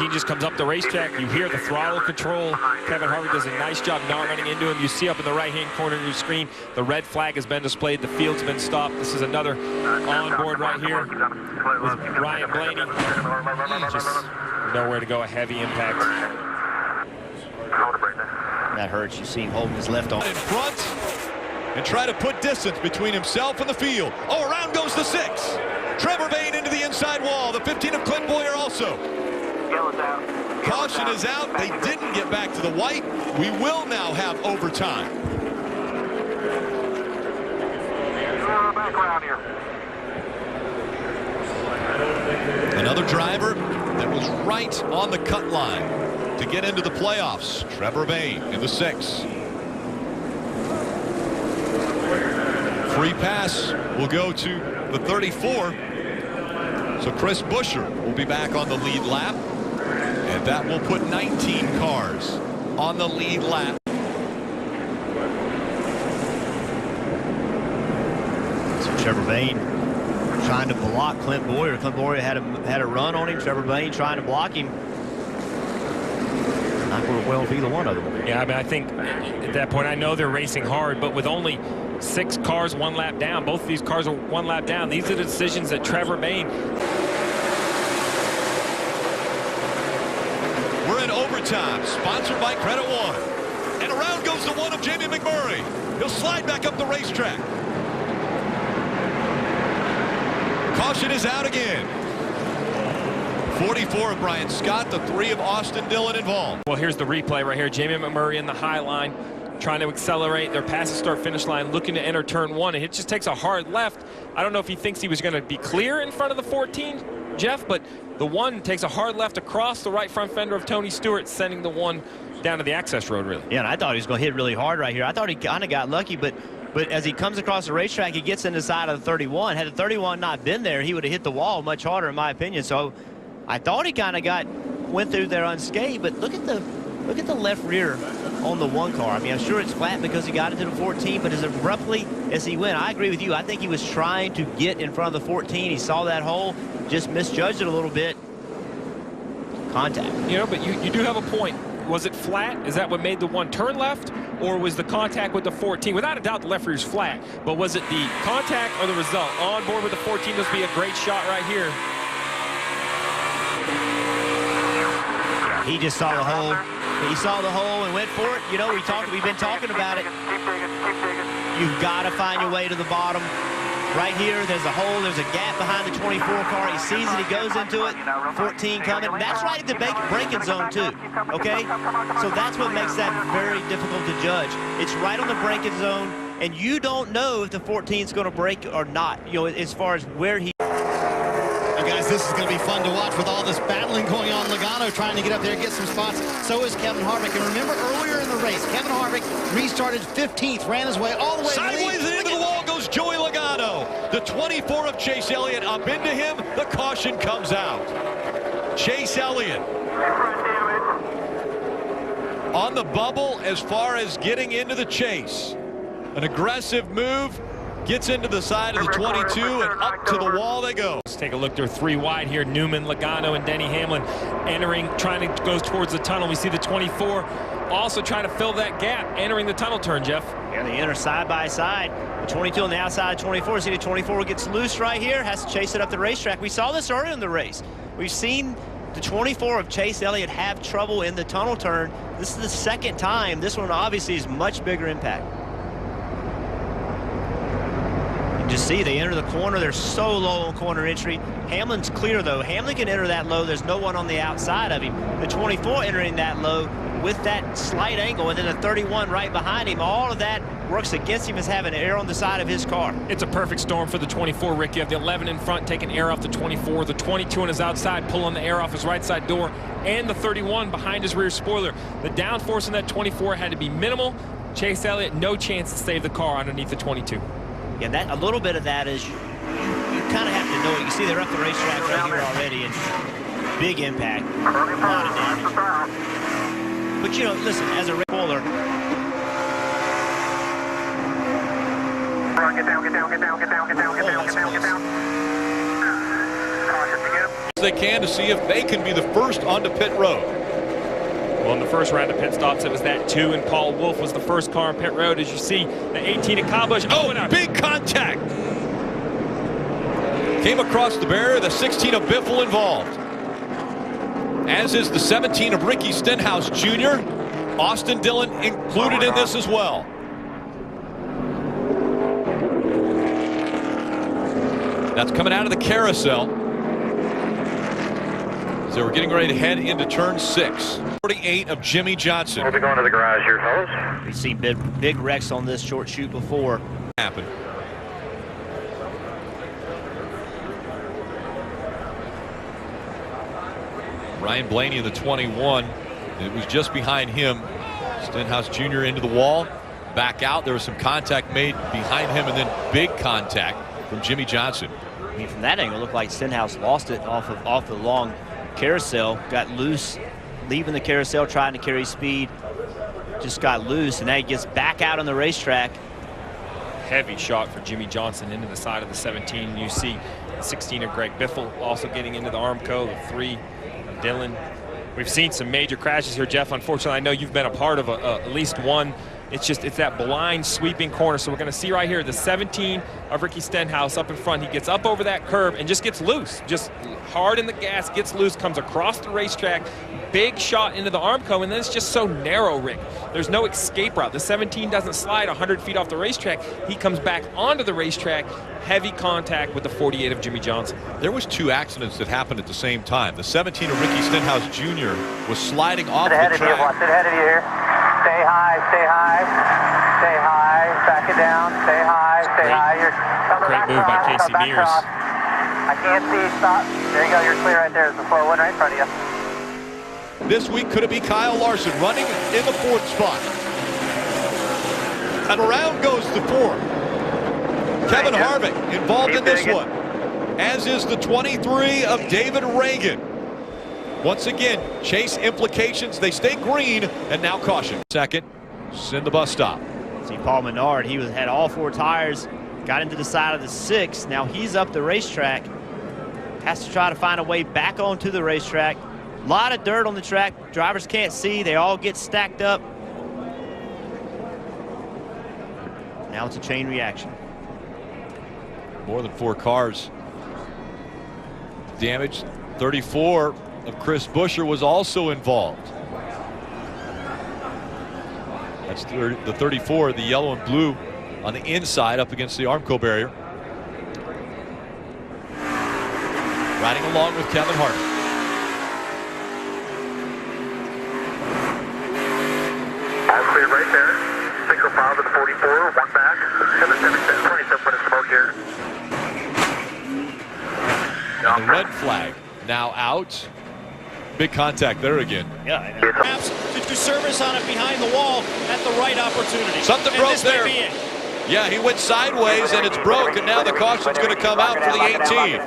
14 just comes up the racetrack. You hear the throttle control. Kevin Harvick does a nice job not running into him. You see up in the right-hand corner of your screen, the red flag has been displayed. The field's been stopped. This is another onboard right here with Ryan Blaney. Just nowhere to go, a heavy impact. That hurts. You see him holding his left arm in front and try to put distance between himself and the field. Oh, around goes the 6. Trevor Bayne into the inside wall. The 15 of Clint Boyer also. Caution is out. They didn't get back to the white. We will now have overtime. Back around here. Another driver that was right on the cut line to get into the playoffs. Trevor Bayne in the 6. Free pass will go to the 34. So Chris Buescher will be back on the lead lap. And that will put 19 cars on the lead lap. So Trevor Bayne trying to block Clint Boyer. Clint Boyer had a run on him. Trevor Bayne trying to block him. Not going to well for either one of them. Yeah, I mean, I think at that point, I know they're racing hard, but with only 6 cars 1 lap down, both of these cars are 1 lap down. These are the decisions that Trevor Bayne. We're in overtime, sponsored by Credit One. And around goes the 1 of Jamie McMurray. He'll slide back up the racetrack. Caution is out again. 44 of Brian Scott, the 3 of Austin Dillon involved. Well, here's the replay right here. Jamie McMurray in the high line, trying to accelerate. They're past the start-finish line, looking to enter turn 1, and it just takes a hard left. I don't know if he thinks he was going to be clear in front of the 14, Jeff, but the 1 takes a hard left across the right front fender of Tony Stewart, sending the 1 down to the access road, really. Yeah, and I thought he was going to hit really hard right here. I thought he kind of got lucky, but as he comes across the racetrack, he gets in the side of the 31. Had the 31 not been there, he would have hit the wall much harder, in my opinion. So I thought he kind of went through there unscathed, but look at the left rear on the 1 car. I mean, I'm sure it's flat because he got into the 14, but as abruptly as he went, I agree with you. I think he was trying to get in front of the 14. He saw that hole, just misjudged it a little bit. Contact. You know, but you do have a point. Was it flat? Is that what made the 1 turn left? Or was the contact with the 14? Without a doubt, the left rear is flat. But was it the contact or the result? On board with the 14, this would be a great shot right here. He just saw the hole. He saw the hole and went for it. You know, we've been talking about it. You've got to find your way to the bottom. Right here, there's a hole. There's a gap behind the 24 car. He sees it. He goes into it. 14 coming. That's right at the braking zone, too. Okay? So that's what makes that very difficult to judge. It's right on the braking zone, and you don't know if the 14 is going to brake or not, you know, as far as where he... Guys, this is going to be fun to watch with all this battling going on. Logano trying to get up there and get some spots. So is Kevin Harvick. And remember earlier in the race, Kevin Harvick restarted 15th, ran his way all the way sideways and into the wall goes Joey Logano. The 24 of Chase Elliott up into him. The caution comes out. Chase Elliott on the bubble as far as getting into the chase. An aggressive move. Gets into the side of the 22 and up to the wall they go. Let's take a look. They're 3 wide here. Newman, Logano, and Denny Hamlin entering, trying to go towards the tunnel. We see the 24 also trying to fill that gap, entering the tunnel turn, Jeff. Yeah, they enter side by side. The 22 on the outside of 24. See the 24 gets loose right here, has to chase it up the racetrack. We saw this earlier in the race. We've seen the 24 of Chase Elliott have trouble in the tunnel turn. This is the 2nd time. This one obviously is much bigger impact. Just see they enter the corner. They're so low on corner entry. Hamlin's clear though. Hamlin can enter that low. There's no one on the outside of him. The 24 entering that low with that slight angle, and then the 31 right behind him. All of that works against him as having air on the side of his car. It's a perfect storm for the 24, Rick. You have the 11 in front taking air off the 24, the 22 on his outside pulling the air off his right side door, and the 31 behind his rear spoiler. The downforce in that 24 had to be minimal. Chase Elliott, no chance to save the car underneath the 22. Yeah, that a little bit of that is you kind of have to know it. You see they're up the racetrack right here already, and big impact, a lot of damage. But you know, listen, as a spoiler. Get down, get down, get down, get down, get down, get down, get down, get down. They can to see if they can be the first onto pit road. Well, in the first round of pit stops, it was that 2, and Paul Wolf was the first car on pit road. As you see, the 18 at Kyle Busch. Oh, and a big contact. Came across the barrier, the 16 of Biffle involved. As is the 17 of Ricky Stenhouse Jr. Austin Dillon included in this as well. That's coming out of the carousel. So we're getting ready to head into turn 6. 48 of Jimmy Johnson. We'll be going to the garage here, fellas. We've seen big wrecks on this short chute before. Happen. Ryan Blaney in the 21. It was just behind him. Stenhouse Jr. into the wall. Back out. There was some contact made behind him, and then big contact from Jimmy Johnson. I mean, from that angle, it looked like Stenhouse lost it off the long carousel, got loose, leaving the carousel, trying to carry speed, just got loose, and now he gets back out on the racetrack. Heavy shot for Jimmy Johnson into the side of the 17. You see the 16 of Greg Biffle also getting into the Armco, the 3 of Dillon. We've seen some major crashes here, Jeff. Unfortunately, I know you've been a part of at least one. It's that blind sweeping corner. So we're going to see right here the 17 of Ricky Stenhouse up in front. He gets up over that curb and just gets loose. Just hard in the gas, gets loose, comes across the racetrack. Big shot into the Armco, and then it's just so narrow, Rick. There's no escape route. The 17 doesn't slide 100 feet off the racetrack. He comes back onto the racetrack. Heavy contact with the 48 of Jimmy Johnson. There was 2 accidents that happened at the same time. The 17 of Ricky Stenhouse Jr. was sliding off the track. Sit ahead of you here. Stay high, stay high, stay high, back it down, stay high, stay high. You're great move by Casey Mears. I can't see, stop. There you go, you're clear right there. There's a slow one right in front of you. This week could it be Kyle Larson running in the 4th spot. And around goes the 4th. Kevin Harvick involved in this one, as is the 23 of David Reagan. Once again, chase implications. They stay green, and now caution. Second, send the bus stop. See Paul Menard, he had all 4 tires, got into the side of the 6. Now he's up the racetrack, has to try to find a way back onto the racetrack. A lot of dirt on the track. Drivers can't see. They all get stacked up. Now it's a chain reaction. More than 4 cars damaged. 34 of Chris Buescher was also involved. That's the 34, the yellow and blue on the inside up against the Armco barrier. Riding along with Kevin Harvick. All clear right there. Single file to the 44, 1 back, and the 27 foot of smoke here. And the red flag now out. Big contact there again. Yeah, perhaps to do service on it behind the wall at the right opportunity. Something broke there. Yeah, he went sideways and it's broke, and now the caution's going to come out for the 18.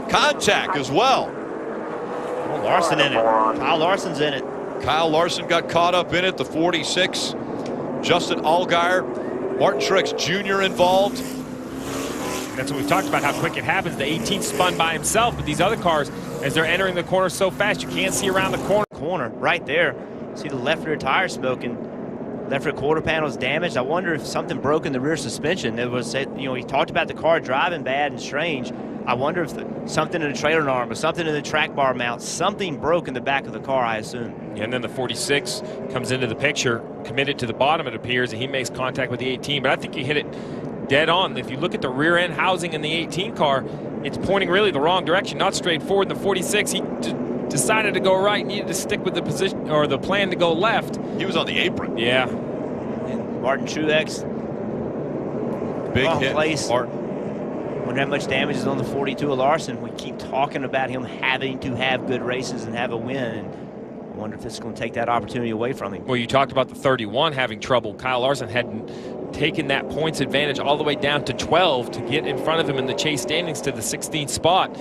Contact as well. Oh, Larson in it. Kyle Larson's in it. Kyle Larson got caught up in it. The 46, Justin Allgaier, Martin Truex Jr. involved. That's what we've talked about, how quick it happens. The 18 spun by himself, but these other cars, as they're entering the corner so fast, you can't see around the corner. Corner right there. See the left rear tire smoking. Left rear quarter panel is damaged. I wonder if something broke in the rear suspension. It was, he talked about the car driving bad and strange. I wonder if something in the trailer arm or something in the track bar mount, something broke in the back of the car, I assume. Yeah, and then the 46 comes into the picture, committed to the bottom, it appears, and he makes contact with the 18. But I think he hit it dead on. If you look at the rear end housing in the 18 car, it's pointing really the wrong direction, not straight forward. The 46, he decided to go right, needed to stick with the position or the plan to go left. He was on the apron. Yeah. And Martin Truex, big hit. Place. Wonder how much damage is on the 42 of Larson. We keep talking about him having to have good races and have a win. And I wonder if this is going to take that opportunity away from him. Well, you talked about the 31 having trouble. Kyle Larson hadn't taken that points advantage all the way down to 12 to get in front of him in the chase standings to the 16th spot.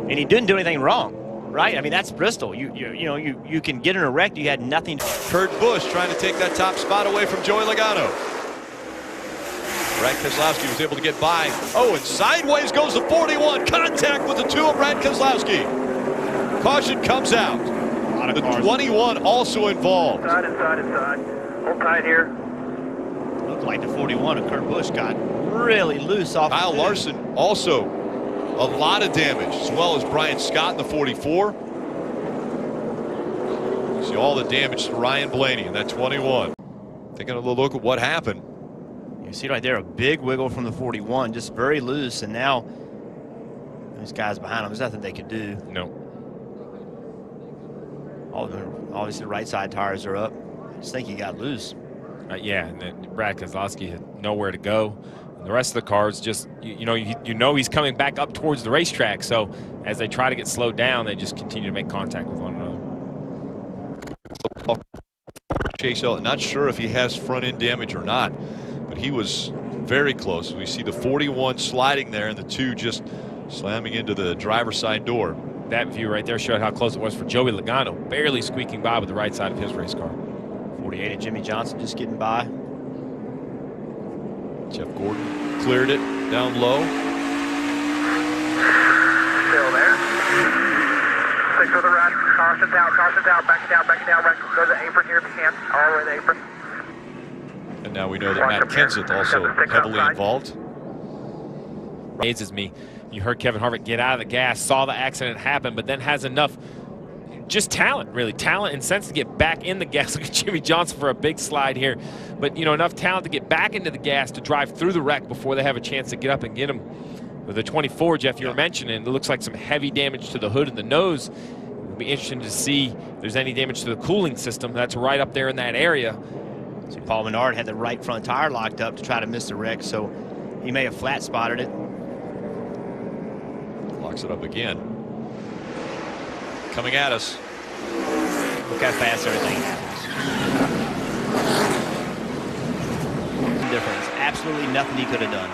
And he didn't do anything wrong, right? I mean, that's Bristol. You can get in a wreck. You had nothing. Kurt Busch trying to take that top spot away from Joey Logano. Brad Keselowski was able to get by. Oh, and sideways goes the 41. Contact with the 2 of Brad Keselowski. Caution comes out. The 21 also involved. Inside. Hold tight here. Looked like the 41 of Kurt Busch got really loose off. Kyle Larson also a lot of damage, as well as Brian Scott in the 44. See all the damage to Ryan Blaney in that 21. Taking a little look at what happened. You see right there a big wiggle from the 41, just very loose, and now these guys behind him, there's nothing they could do. No. All of them, obviously the right side tires are up. I just think he got loose. Yeah, and then Brad Keselowski had nowhere to go. And the rest of the cars just, you know he's coming back up towards the racetrack. So as they try to get slowed down, they just continue to make contact with one another. Chase Elliott, not sure if he has front end damage or not, but he was very close. We see the 41 sliding there and the 2 just slamming into the driver's side door. That view right there showed how close it was for Joey Logano, barely squeaking by with the right side of his race car. 48 of Jimmy Johnson just getting by. Jeff Gordon cleared it down low. Still there. 6 for the run. Caution's out, back it down, right. Go to the apron here if you can. All the way to the apron. And now we know that Matt Kenseth also heavily involved. Amazes me. You heard Kevin Harvick get out of the gas, saw the accident happen, but then has enough just talent, really. Talent and sense to get back in the gas. Look at Jimmy Johnson for a big slide here. But, you know, enough talent to get back into the gas to drive through the wreck before they have a chance to get up and get him. With the 24, Jeff, you were mentioning, it looks like some heavy damage to the hood and the nose. It'll be interesting to see if there's any damage to the cooling system. That's right up there in that area. So Paul Menard had the right front tire locked up to try to miss the wreck, so he may have flat spotted it. Locks it up again. Coming at us. Look how fast everything happens. Difference. Absolutely nothing he could have done.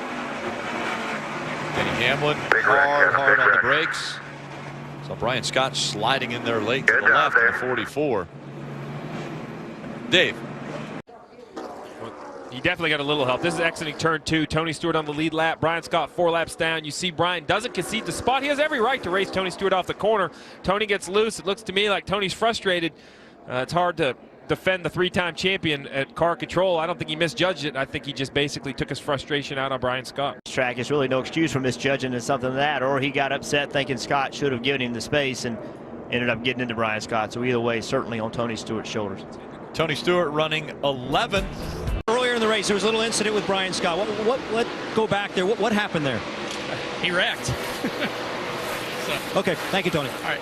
Denny Hamlin hard on the brakes. So Brian Scott sliding in there late to the left in the 44. Dave. You definitely got a little help. This is exiting turn 2. Tony Stewart on the lead lap. Brian Scott 4 laps down. You see Brian doesn't concede the spot. He has every right to race Tony Stewart off the corner. Tony gets loose. It looks to me like Tony's frustrated. It's hard to defend the 3-time champion at car control. I don't think he misjudged it. I think he just basically took his frustration out on Brian Scott. This track is really no excuse for misjudging and something like that, or he got upset thinking Scott should have given him the space and ended up getting into Brian Scott. So either way, certainly on Tony Stewart's shoulders. Tony Stewart running 11th. Earlier in the race, there was a little incident with Brian Scott. What go back there. What happened there? He wrecked. Okay, thank you, Tony. All right.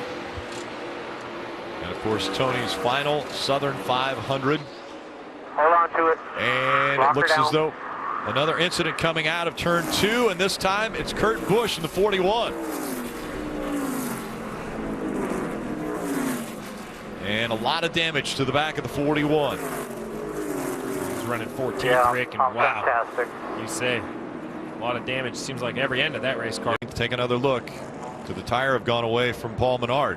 And of course, Tony's final Southern 500. Hold on to it. And it looks as though another incident coming out of turn 2, and this time it's Kurt Busch in the 41. And a lot of damage to the back of the 41. He's running 14th, yeah, Rick, and wow. Fantastic. You say a lot of damage. Seems like every end of that race car. Take another look to the tire have gone away from Paul Menard.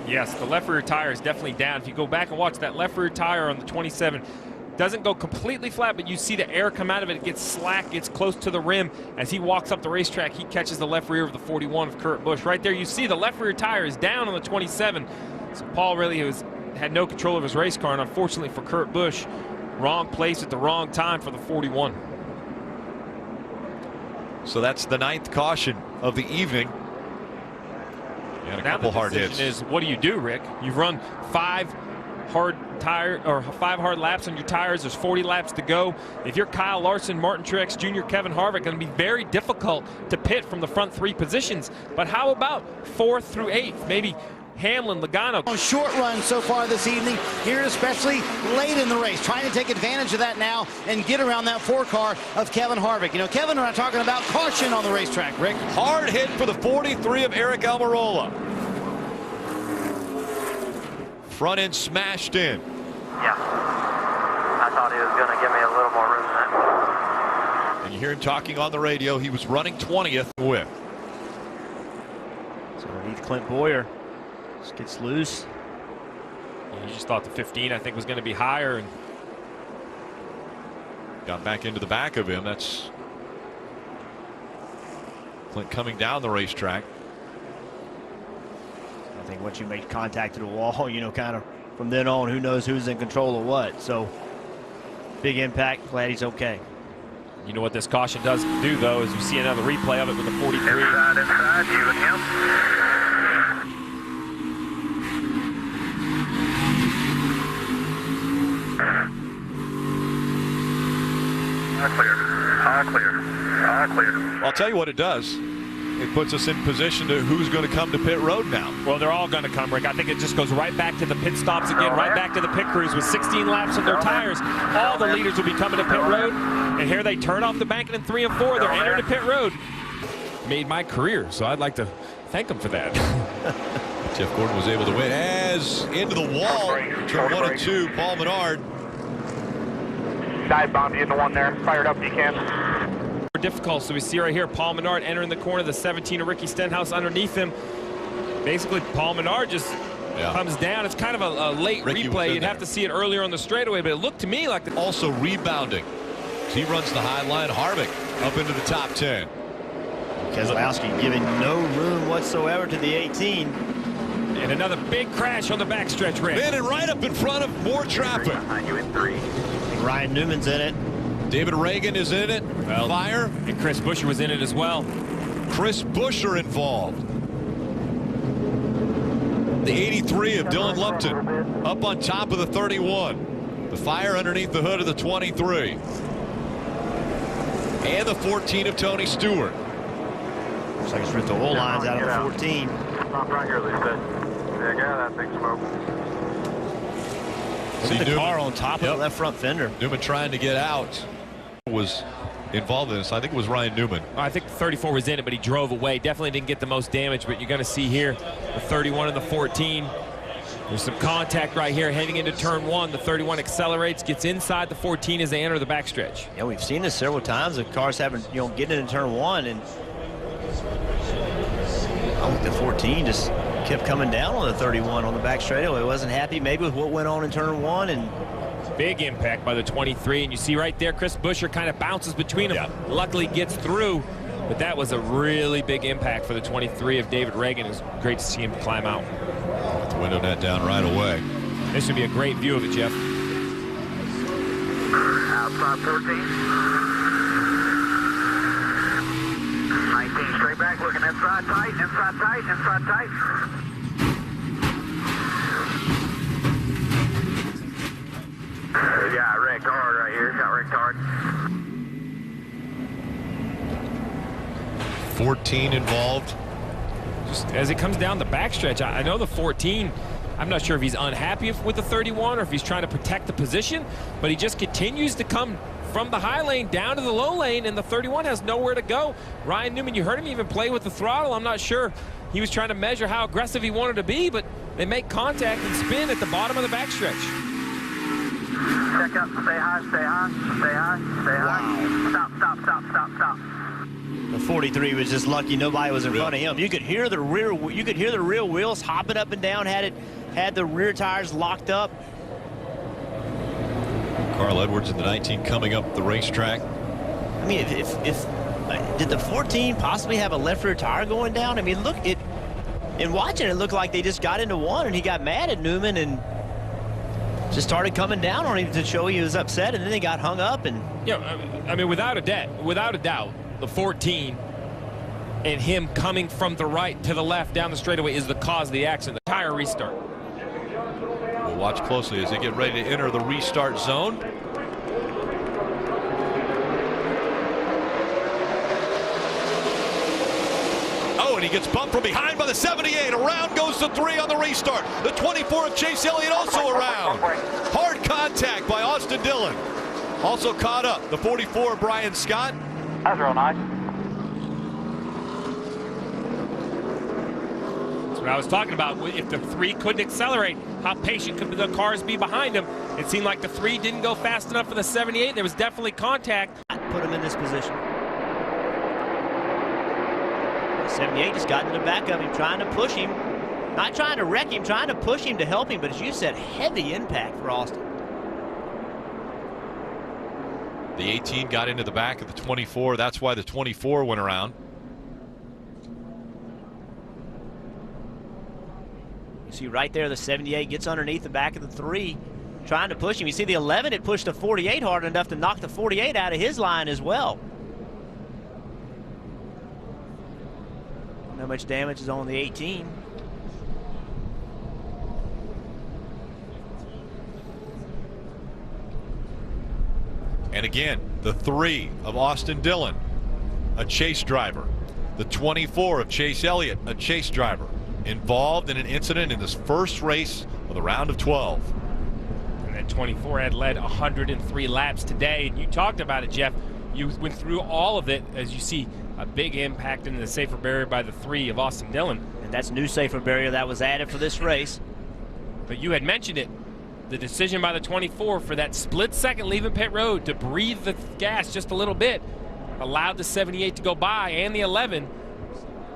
Yes, the left rear tire is definitely down. If you go back and watch that left rear tire on the 27, doesn't go completely flat, but you see the air come out of it. It gets slack, gets close to the rim. As he walks up the racetrack, he catches the left rear of the 41 of Kurt Busch. Right there, you see the left rear tire is down on the 27. So Paul really had no control of his race car, and unfortunately for Kurt Busch, wrong place at the wrong time for the 41. So that's the 9th caution of the evening. And a couple hard hits. Is what do you do, Rick? You've run 5 hard laps on your tires. There's 40 laps to go. If you're Kyle Larson, Martin Truex Jr., Kevin Harvick, going to be very difficult to pit from the front 3 positions. But how about 4th through 8th? Maybe Hamlin, Logano. On short run so far this evening, here especially late in the race, trying to take advantage of that now and get around that 4 car of Kevin Harvick. You know, Kevin and I are talking about caution on the racetrack, Rick. Hard hit for the 43 of Eric Almirola. Front end smashed in. Yeah. I thought he was going to give me a little more room than that. And you hear him talking on the radio. He was running 20th with. So underneath Clint Boyer. Just gets loose. You just thought the 15, I think, was going to be higher. And Got back into the back of him. That's Clint coming down the racetrack. I think once you make contact to the wall, you know, kind of from then on, who knows who's in control of what. So big impact. Glad he's okay. You know what this caution does do, though, is you see another replay of it with the 43. Inside, you and him. All clear. All clear. All clear. Well, I'll tell you what it does. It puts us in position to who's going to come to pit road now. Well, they're all going to come, Rick. I think it just goes right back to the pit stops again, right back to the pit crews with 16 laps of their tires. All the leaders will be coming to pit road, and here they turn off the banking in 3 and 4. They're entering the pit road. Made my career, so I'd like to thank them for that. Jeff Gordon was able to win as into the wall. Turn 1 and 2, Paul Menard. Dive bomb you in the one there. Fired up if you can. Difficult, so we see right here Paul Menard entering the corner, the 17 of Ricky Stenhouse underneath him. Basically, Paul Menard just comes down. It's kind of a late replay. You'd have to see it earlier on the straightaway, but it looked to me like also rebounding. He runs the high line. Harvick up into the top 10. Keselowski giving no room whatsoever to the 18. And another big crash on the backstretch, Rick. Man, and right up in front of more traffic. Behind you in 3. Ryan Newman's in it. David Reagan is in it. Well, Fire. And Chris Buescher was in it as well. Chris Buescher involved. The 83 of Dylan Lupton up on top of the 31. The Fire underneath the hood of the 23. And the 14 of Tony Stewart. Looks like it's ripped the oil lines out of the 14. Stop right here, Lisa. Yeah, get out of that big smoke. See the car on top of the left front fender. Newman trying to get out. Was involved in this. I think it was Ryan Newman. I think the 34 was in it, but he drove away. Definitely didn't get the most damage, but you're going to see here the 31 and the 14. There's some contact right here heading into turn 1. The 31 accelerates, gets inside the 14 as they enter the backstretch. Yeah, we've seen this several times. The cars having, you know, getting into turn 1, and I think the 14 just kept coming down on the 31 on the back straightaway. Wasn't happy maybe with what went on in turn 1, and big impact by the 23, and you see right there Chris Buescher kind of bounces between them. Luckily gets through, but that was a really big impact for the 23 of David Reagan. It was great to see him climb out. Got the window net down right away. This would be a great view of it, Jeff. Outside 14. 19 straight back, looking inside tight, inside tight, inside tight. Yeah, wrecked hard right here. Got wrecked hard. 14 involved. Just as it comes down the backstretch, I know the 14, I'm not sure if he's unhappy with the 31 or if he's trying to protect the position, but he just continues to come from the high lane down to the low lane, and the 31 has nowhere to go. Ryan Newman, you heard him even play with the throttle. I'm not sure he was trying to measure how aggressive he wanted to be, but they make contact and spin at the bottom of the backstretch. Check up, stay high, stay high, stay high, stay high. Stop, stop, stop, stop, stop. the 43 was just lucky nobody was in front of him. You could hear the rear wheels hopping up and down, had the rear tires locked up. Carl Edwards in the 19 coming up the racetrack. I mean, if did the 14 possibly have a left rear tire going down? I mean, look, in watching it looked like they just got into one and he got mad at Newman and just started coming down on him to show he was upset, and then they got hung up. And I mean, without a doubt, the 14 and him coming from the right to the left down the straightaway is the cause of the accident. The tire restart. We'll watch closely as they get ready to enter the restart zone. Oh, and he gets bumped from behind by the 78. Around goes the 3 on the restart. The 24 of Chase Elliott also around. Hard contact by Austin Dillon. Also caught up, the 44 of Brian Scott. That's real nice. That's what I was talking about. If the 3 couldn't accelerate, how patient could the cars be behind him? It seemed like the 3 didn't go fast enough for the 78. There was definitely contact. Put him in this position. 78 just got into the back of him, trying to push him. Not trying to wreck him, trying to push him to help him, but as you said, heavy impact for Austin. The 18 got into the back of the 24. That's why the 24 went around. You see right there, the 78 gets underneath the back of the 3, trying to push him. You see the 11, it pushed the 48 hard enough to knock the 48 out of his line as well. How much damage is on the 18? And again, the 3 of Austin Dillon, a chase driver. The 24 of Chase Elliott, a chase driver, involved in an incident in this first race of the round of 12. And that 24 had led 103 laps today. And you talked about it, Jeff. You went through all of it as you see a big impact in the safer barrier by the 3 of Austin Dillon. And that's new safer barrier that was added for this race. But you had mentioned it. The decision by the 24 for that split second leaving pit road to breathe the gas just a little bit allowed the 78 to go by, and the 11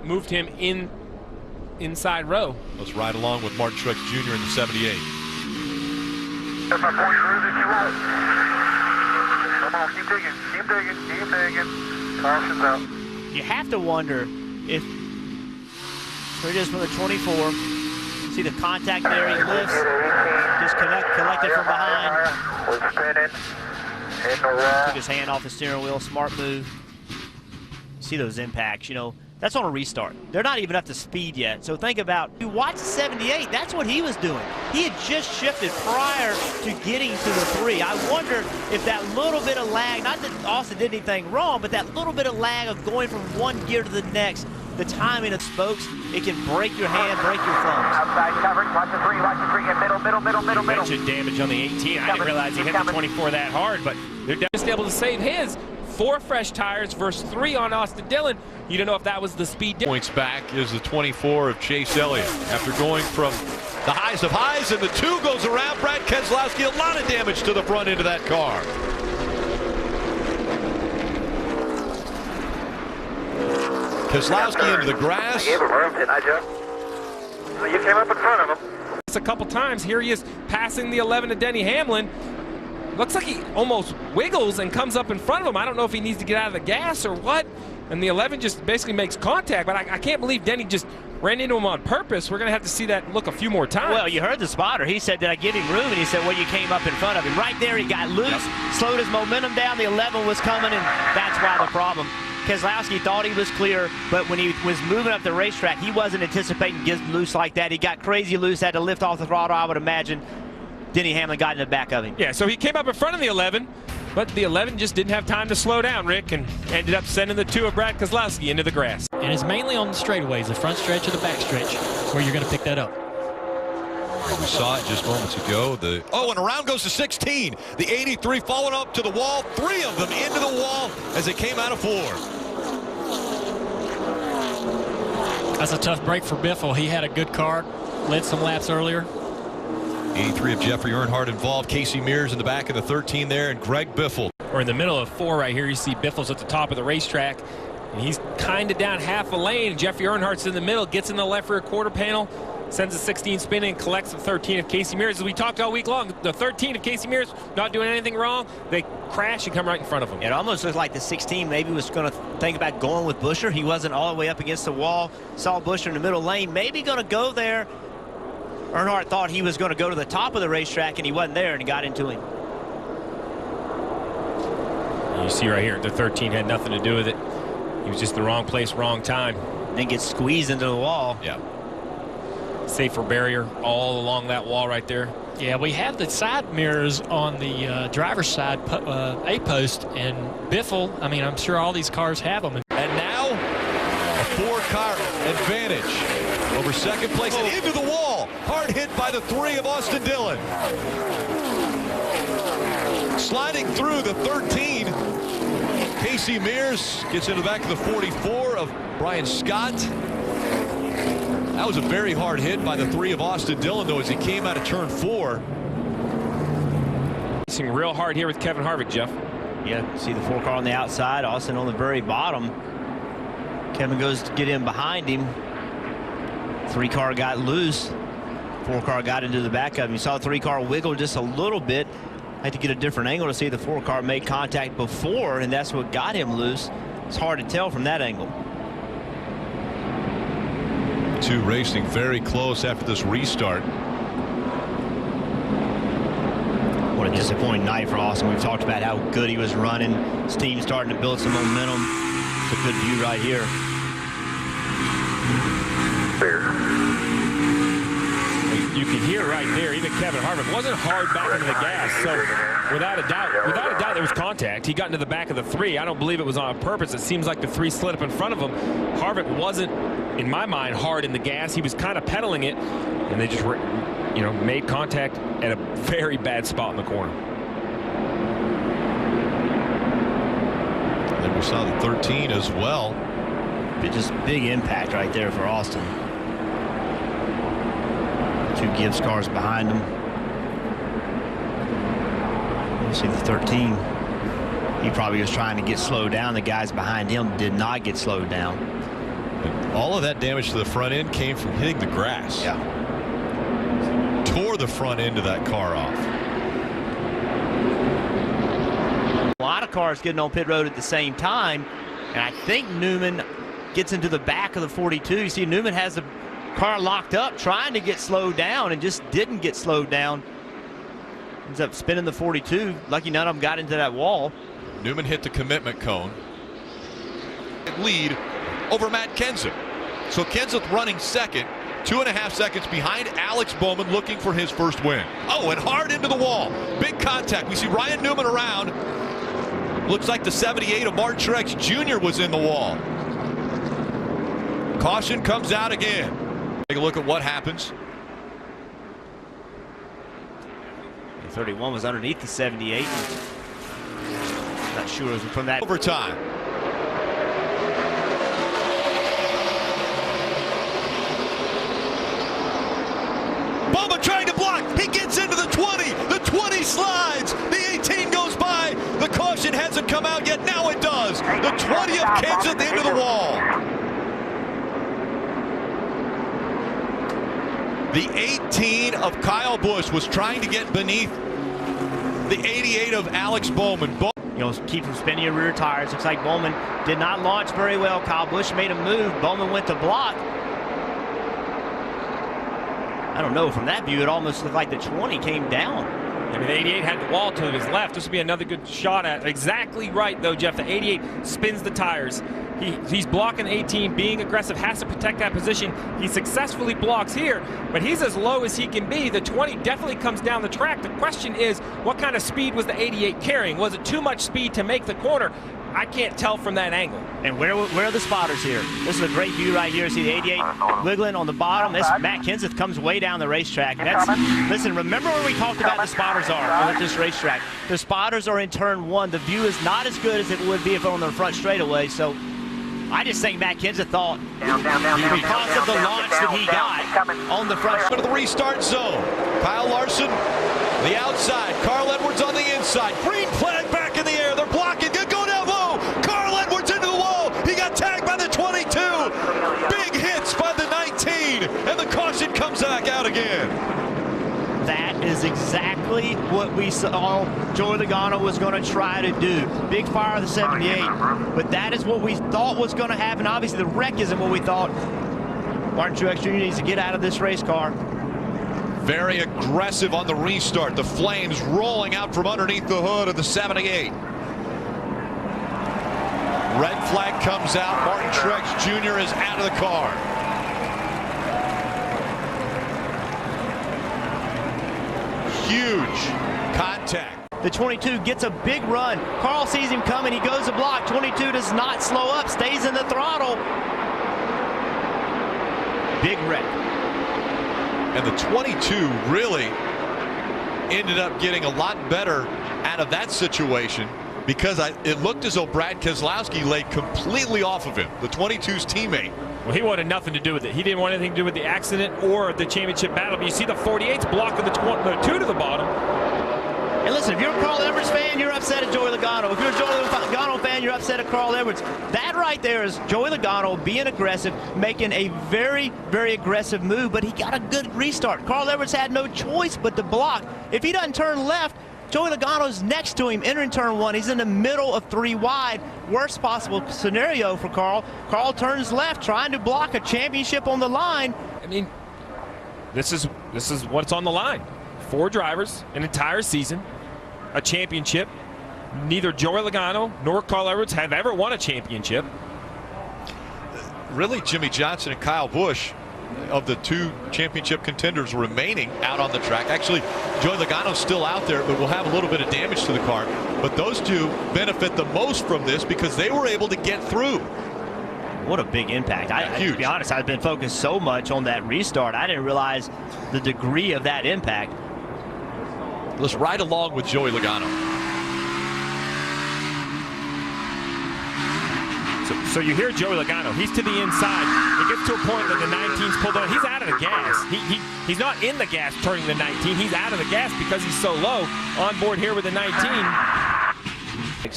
moved him inside row. Let's ride along with Martin Truex Jr. in the 78. That's my point cruise if you want. Come on, keep digging, keep digging, keep digging. Caution's out. You have to wonder if, here it is from the 24. See the contact there, he lifts, just collected from behind. We're spinning, hitting the wall. Took his hand off the steering wheel, smart move. See those impacts, you know, that's on a restart. They're not even up to speed yet. So think about, you watch the 78, that's what he was doing. He had just shifted prior to getting to the 3. I wonder if that little bit of lag, not that Austin did anything wrong, but that little bit of lag of going from one gear to the next, the timing of spokes, it can break your hand, break your thumbs. Outside coverage, watch the 3, middle. You mentioned damage on the 18. I didn't realize he hit the 24 that hard, but they're just able to save his. 4 fresh tires versus 3 on Austin Dillon. You don't know if that was the speed difference. Points back is the 24 of Chase Elliott. After going from the highs of highs, and the 2 goes around, Brad Keselowski, a lot of damage to the front end of that car. Keselowski into the grass. I gave him room, didn't I, Joe? So you came up in front of him. A couple times. Here he is passing the 11 to Denny Hamlin. Looks like he almost wiggles and comes up in front of him. I don't know if he needs to get out of the gas or what. And the 11 just basically makes contact. But I can't believe Denny just ran into him on purpose. We're going to have to see that look a few more times. Well, you heard the spotter. He said, did I give him room? And he said, well, you came up in front of him. Right there, he got loose, slowed his momentum down. The 11 was coming, and that's why the problem. Keselowski thought he was clear, but when he was moving up the racetrack, he wasn't anticipating getting loose like that. He got crazy loose, had to lift off the throttle, I would imagine. Denny Hamlin got in the back of him. Yeah, so he came up in front of the 11, but the 11 just didn't have time to slow down, Rick, and ended up sending the 2 of Brad Keselowski into the grass. And it's mainly on the straightaways, the front stretch or the back stretch, where you're going to pick that up. We saw it just moments ago. And around goes the 16. The 83 falling up to the wall. 3 of them into the wall as they came out of 4. That's a tough break for Biffle. He had a good car, led some laps earlier. 83 of Jeffrey Earnhardt involved. Casey Mears in the back of the 13 there, and Greg Biffle. We're in the middle of 4 right here. You see Biffle's at the top of the racetrack, and he's kind of down half a lane. Jeffrey Earnhardt's in the middle, gets in the left rear quarter panel, sends a 16 spinning, and collects the 13 of Casey Mears. As we talked all week long, the 13 of Casey Mears not doing anything wrong. They crash and come right in front of him. It almost looked like the 16 maybe was going to think about going with Buescher. He wasn't all the way up against the wall. Saw Buescher in the middle lane, maybe going to go there. Earnhardt thought he was going to go to the top of the racetrack, and he wasn't there, and he got into him. You see right here, the 13 had nothing to do with it. He was just the wrong place, wrong time. Then gets squeezed into the wall. Yeah. Safer barrier all along that wall right there. Yeah, we have the side mirrors on the driver's side A-post, and Biffle, I mean, I'm sure all these cars have them. And now, a 4-car advantage over second place and into the wall. Hard hit by the 3 of Austin Dillon. Sliding through the 13. Casey Mears gets into the back of the 44 of Brian Scott. That was a very hard hit by the 3 of Austin Dillon, though, as he came out of turn 4. Racing real hard here with Kevin Harvick, Jeff. Yeah, see the 4 car on the outside, Austin on the very bottom. Kevin goes to get in behind him. 3 car got loose. 4 car got into the back of him. You saw the 3 car wiggle just a little bit. had to get a different angle to see the 4 car make contact before, and that's what got him loose. It's hard to tell from that angle. 2 racing very close after this restart. What a disappointing night for Austin. We've talked about how good he was running. His team's starting to build some momentum. It's a good view right here. You can hear right there, even Kevin Harvick wasn't hard back into the gas. So without a doubt, there was contact. He got into the back of the 3. I don't believe it was on purpose. It seems like the 3 slid up in front of him. Harvick wasn't, in my mind, hard in the gas. He was kind of pedaling it, and they just, made contact at a very bad spot in the corner. And we saw the 13 as well. Just big impact right there for Austin. 2 Gibbs cars behind him. You see the 13. He probably was trying to get slowed down. The guys behind him did not get slowed down. But all of that damage to the front end came from hitting the grass. Yeah. Tore the front end of that car off. A lot of cars getting on pit road at the same time, and I think Newman gets into the back of the 42. You see Newman has the car locked up trying to get slowed down and just didn't get slowed down. Ends up spinning the 42. Lucky none of them got into that wall. Newman hit the commitment cone. Lead over Matt Kenseth. So Kenseth running second, 2.5 seconds behind Alex Bowman, looking for his first win. Oh, and hard into the wall. Big contact. We see Ryan Newman around. Looks like the 78 of Martin Truex Jr. was in the wall. Caution comes out again. Take a look at what happens. The 31 was underneath the 78. Not sure it was from that. Overtime. Bowman trying to block. He gets into the 20. The 20 slides. The 18 goes by. The caution hasn't come out yet. Now it does. The 20 of Kenseth into the wall. The 18 of Kyle Busch was trying to get beneath the 88 of Alex Bowman. Keep from spinning your rear tires. Looks like Bowman did not launch very well. Kyle Busch made a move. Bowman went to block. I don't know. From that view, it almost looked like the 20 came down. I mean, the 88 had the wall to his left. This would be another good shot at. Exactly right, though, Jeff. The 88 spins the tires. He's blocking 18, being aggressive, has to protect that position. He successfully blocks here, but he's as low as he can be. The 20 definitely comes down the track. The question is, what kind of speed was the 88 carrying? Was it too much speed to make the corner? I can't tell from that angle. And where are the spotters here? This is a great view right here. See the 88 wiggling on the bottom. This Matt Kenseth comes way down the racetrack. Listen, remember where we talked about the spotters are at this racetrack. The spotters are in turn 1. The view is not as good as it would be if on the front straightaway. So I just think Matt Kenseth thought because of the launch that he got on the front. To the restart zone. Kyle Larson, the outside. Carl Edwards on the inside. Green flag back in the air. They're blocking. Go down low. Carl Edwards into the wall. He got tagged by the 22. Big hits by the 19. And the caution comes back out again. That is exactly what we saw Joey Logano was going to try to do. Big fire of the 78. But that is what we thought was going to happen. Obviously, the wreck isn't what we thought. Martin Truex Jr. needs to get out of this race car. Very aggressive on the restart. The flames rolling out from underneath the hood of the 78. Red flag comes out. Martin Truex Jr. is out of the car. Huge contact. The 22 gets a big run. Carl sees him coming. He goes to block. 22 does not slow up. Stays in the throttle. Big wreck. And the 22 really ended up getting a lot better out of that situation because it looked as though Brad Keselowski laid completely off of him, the 22's teammate. Well, he wanted nothing to do with it. He didn't want anything to do with the accident or the championship battle. But you see the 48's blocking the 2 to the bottom. And listen, if you're a Carl Edwards fan, you're upset at Joey Logano. If you're a Joey Logano fan, you're upset at Carl Edwards. That right there is Joey Logano being aggressive, making a very, very aggressive move, but he got a good restart. Carl Edwards had no choice but to block. If he doesn't turn left, Joey Logano's next to him, entering turn 1. He's in the middle of 3 wide. Worst possible scenario for Carl. Carl turns left, trying to block a championship on the line. I mean, this is what's on the line. 4 drivers, an entire season, a championship. Neither Joey Logano nor Carl Edwards have ever won a championship. Really, Jimmy Johnson and Kyle Busch, of the 2 championship contenders remaining out on the track. Actually, Joey Logano's still out there, but will have a little bit of damage to the car. But those 2 benefit the most from this because they were able to get through. What a big impact. Huge. To be honest, I've been focused so much on that restart, I didn't realize the degree of that impact. Let's ride along with Joey Logano. So you hear Joey Logano. He's to the inside. It gets to a point that the 19's pulled on. He's out of the gas. He's not in the gas turning the 19. He's out of the gas because he's so low on board here with the 19.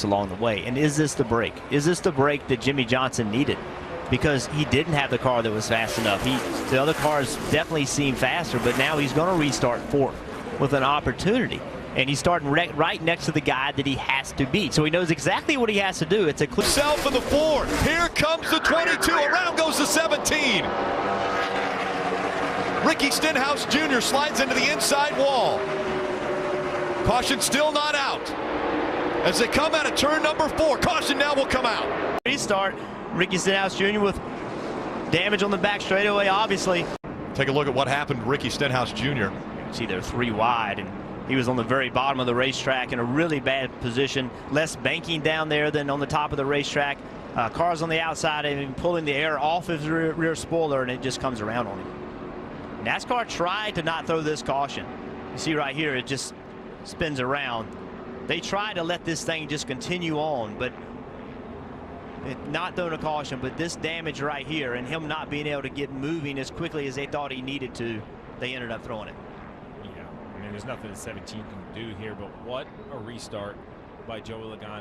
Along the way. And is this the break? Is this the break that Jimmy Johnson needed? Because he didn't have the car that was fast enough. The other cars definitely seem faster, but now he's going to restart 4th with an opportunity. And he's starting right next to the guy that he has to beat. So he knows exactly what he has to do. It's a clear Self in the 4th. Here comes the 22. Around goes the 17. Ricky Stenhouse Jr. slides into the inside wall. Caution still not out. As they come out of turn number 4, caution now will come out. Restart. Ricky Stenhouse Jr. with damage on the back straightaway, obviously. Take a look at what happened to Ricky Stenhouse Jr. See, they're 3 wide, and he was on the very bottom of the racetrack in a really bad position. Less banking down there than on the top of the racetrack. Cars on the outside and pulling the air off his rear spoiler, and it just comes around on him. NASCAR tried to not throw this caution. You see right here, it just spins around. They tried to let this thing just continue on, but not throwing a caution. But this damage right here and him not being able to get moving as quickly as they thought he needed to, they ended up throwing it. Yeah, I mean, there's nothing that 17 can do here, but what a restart by Joey Logano.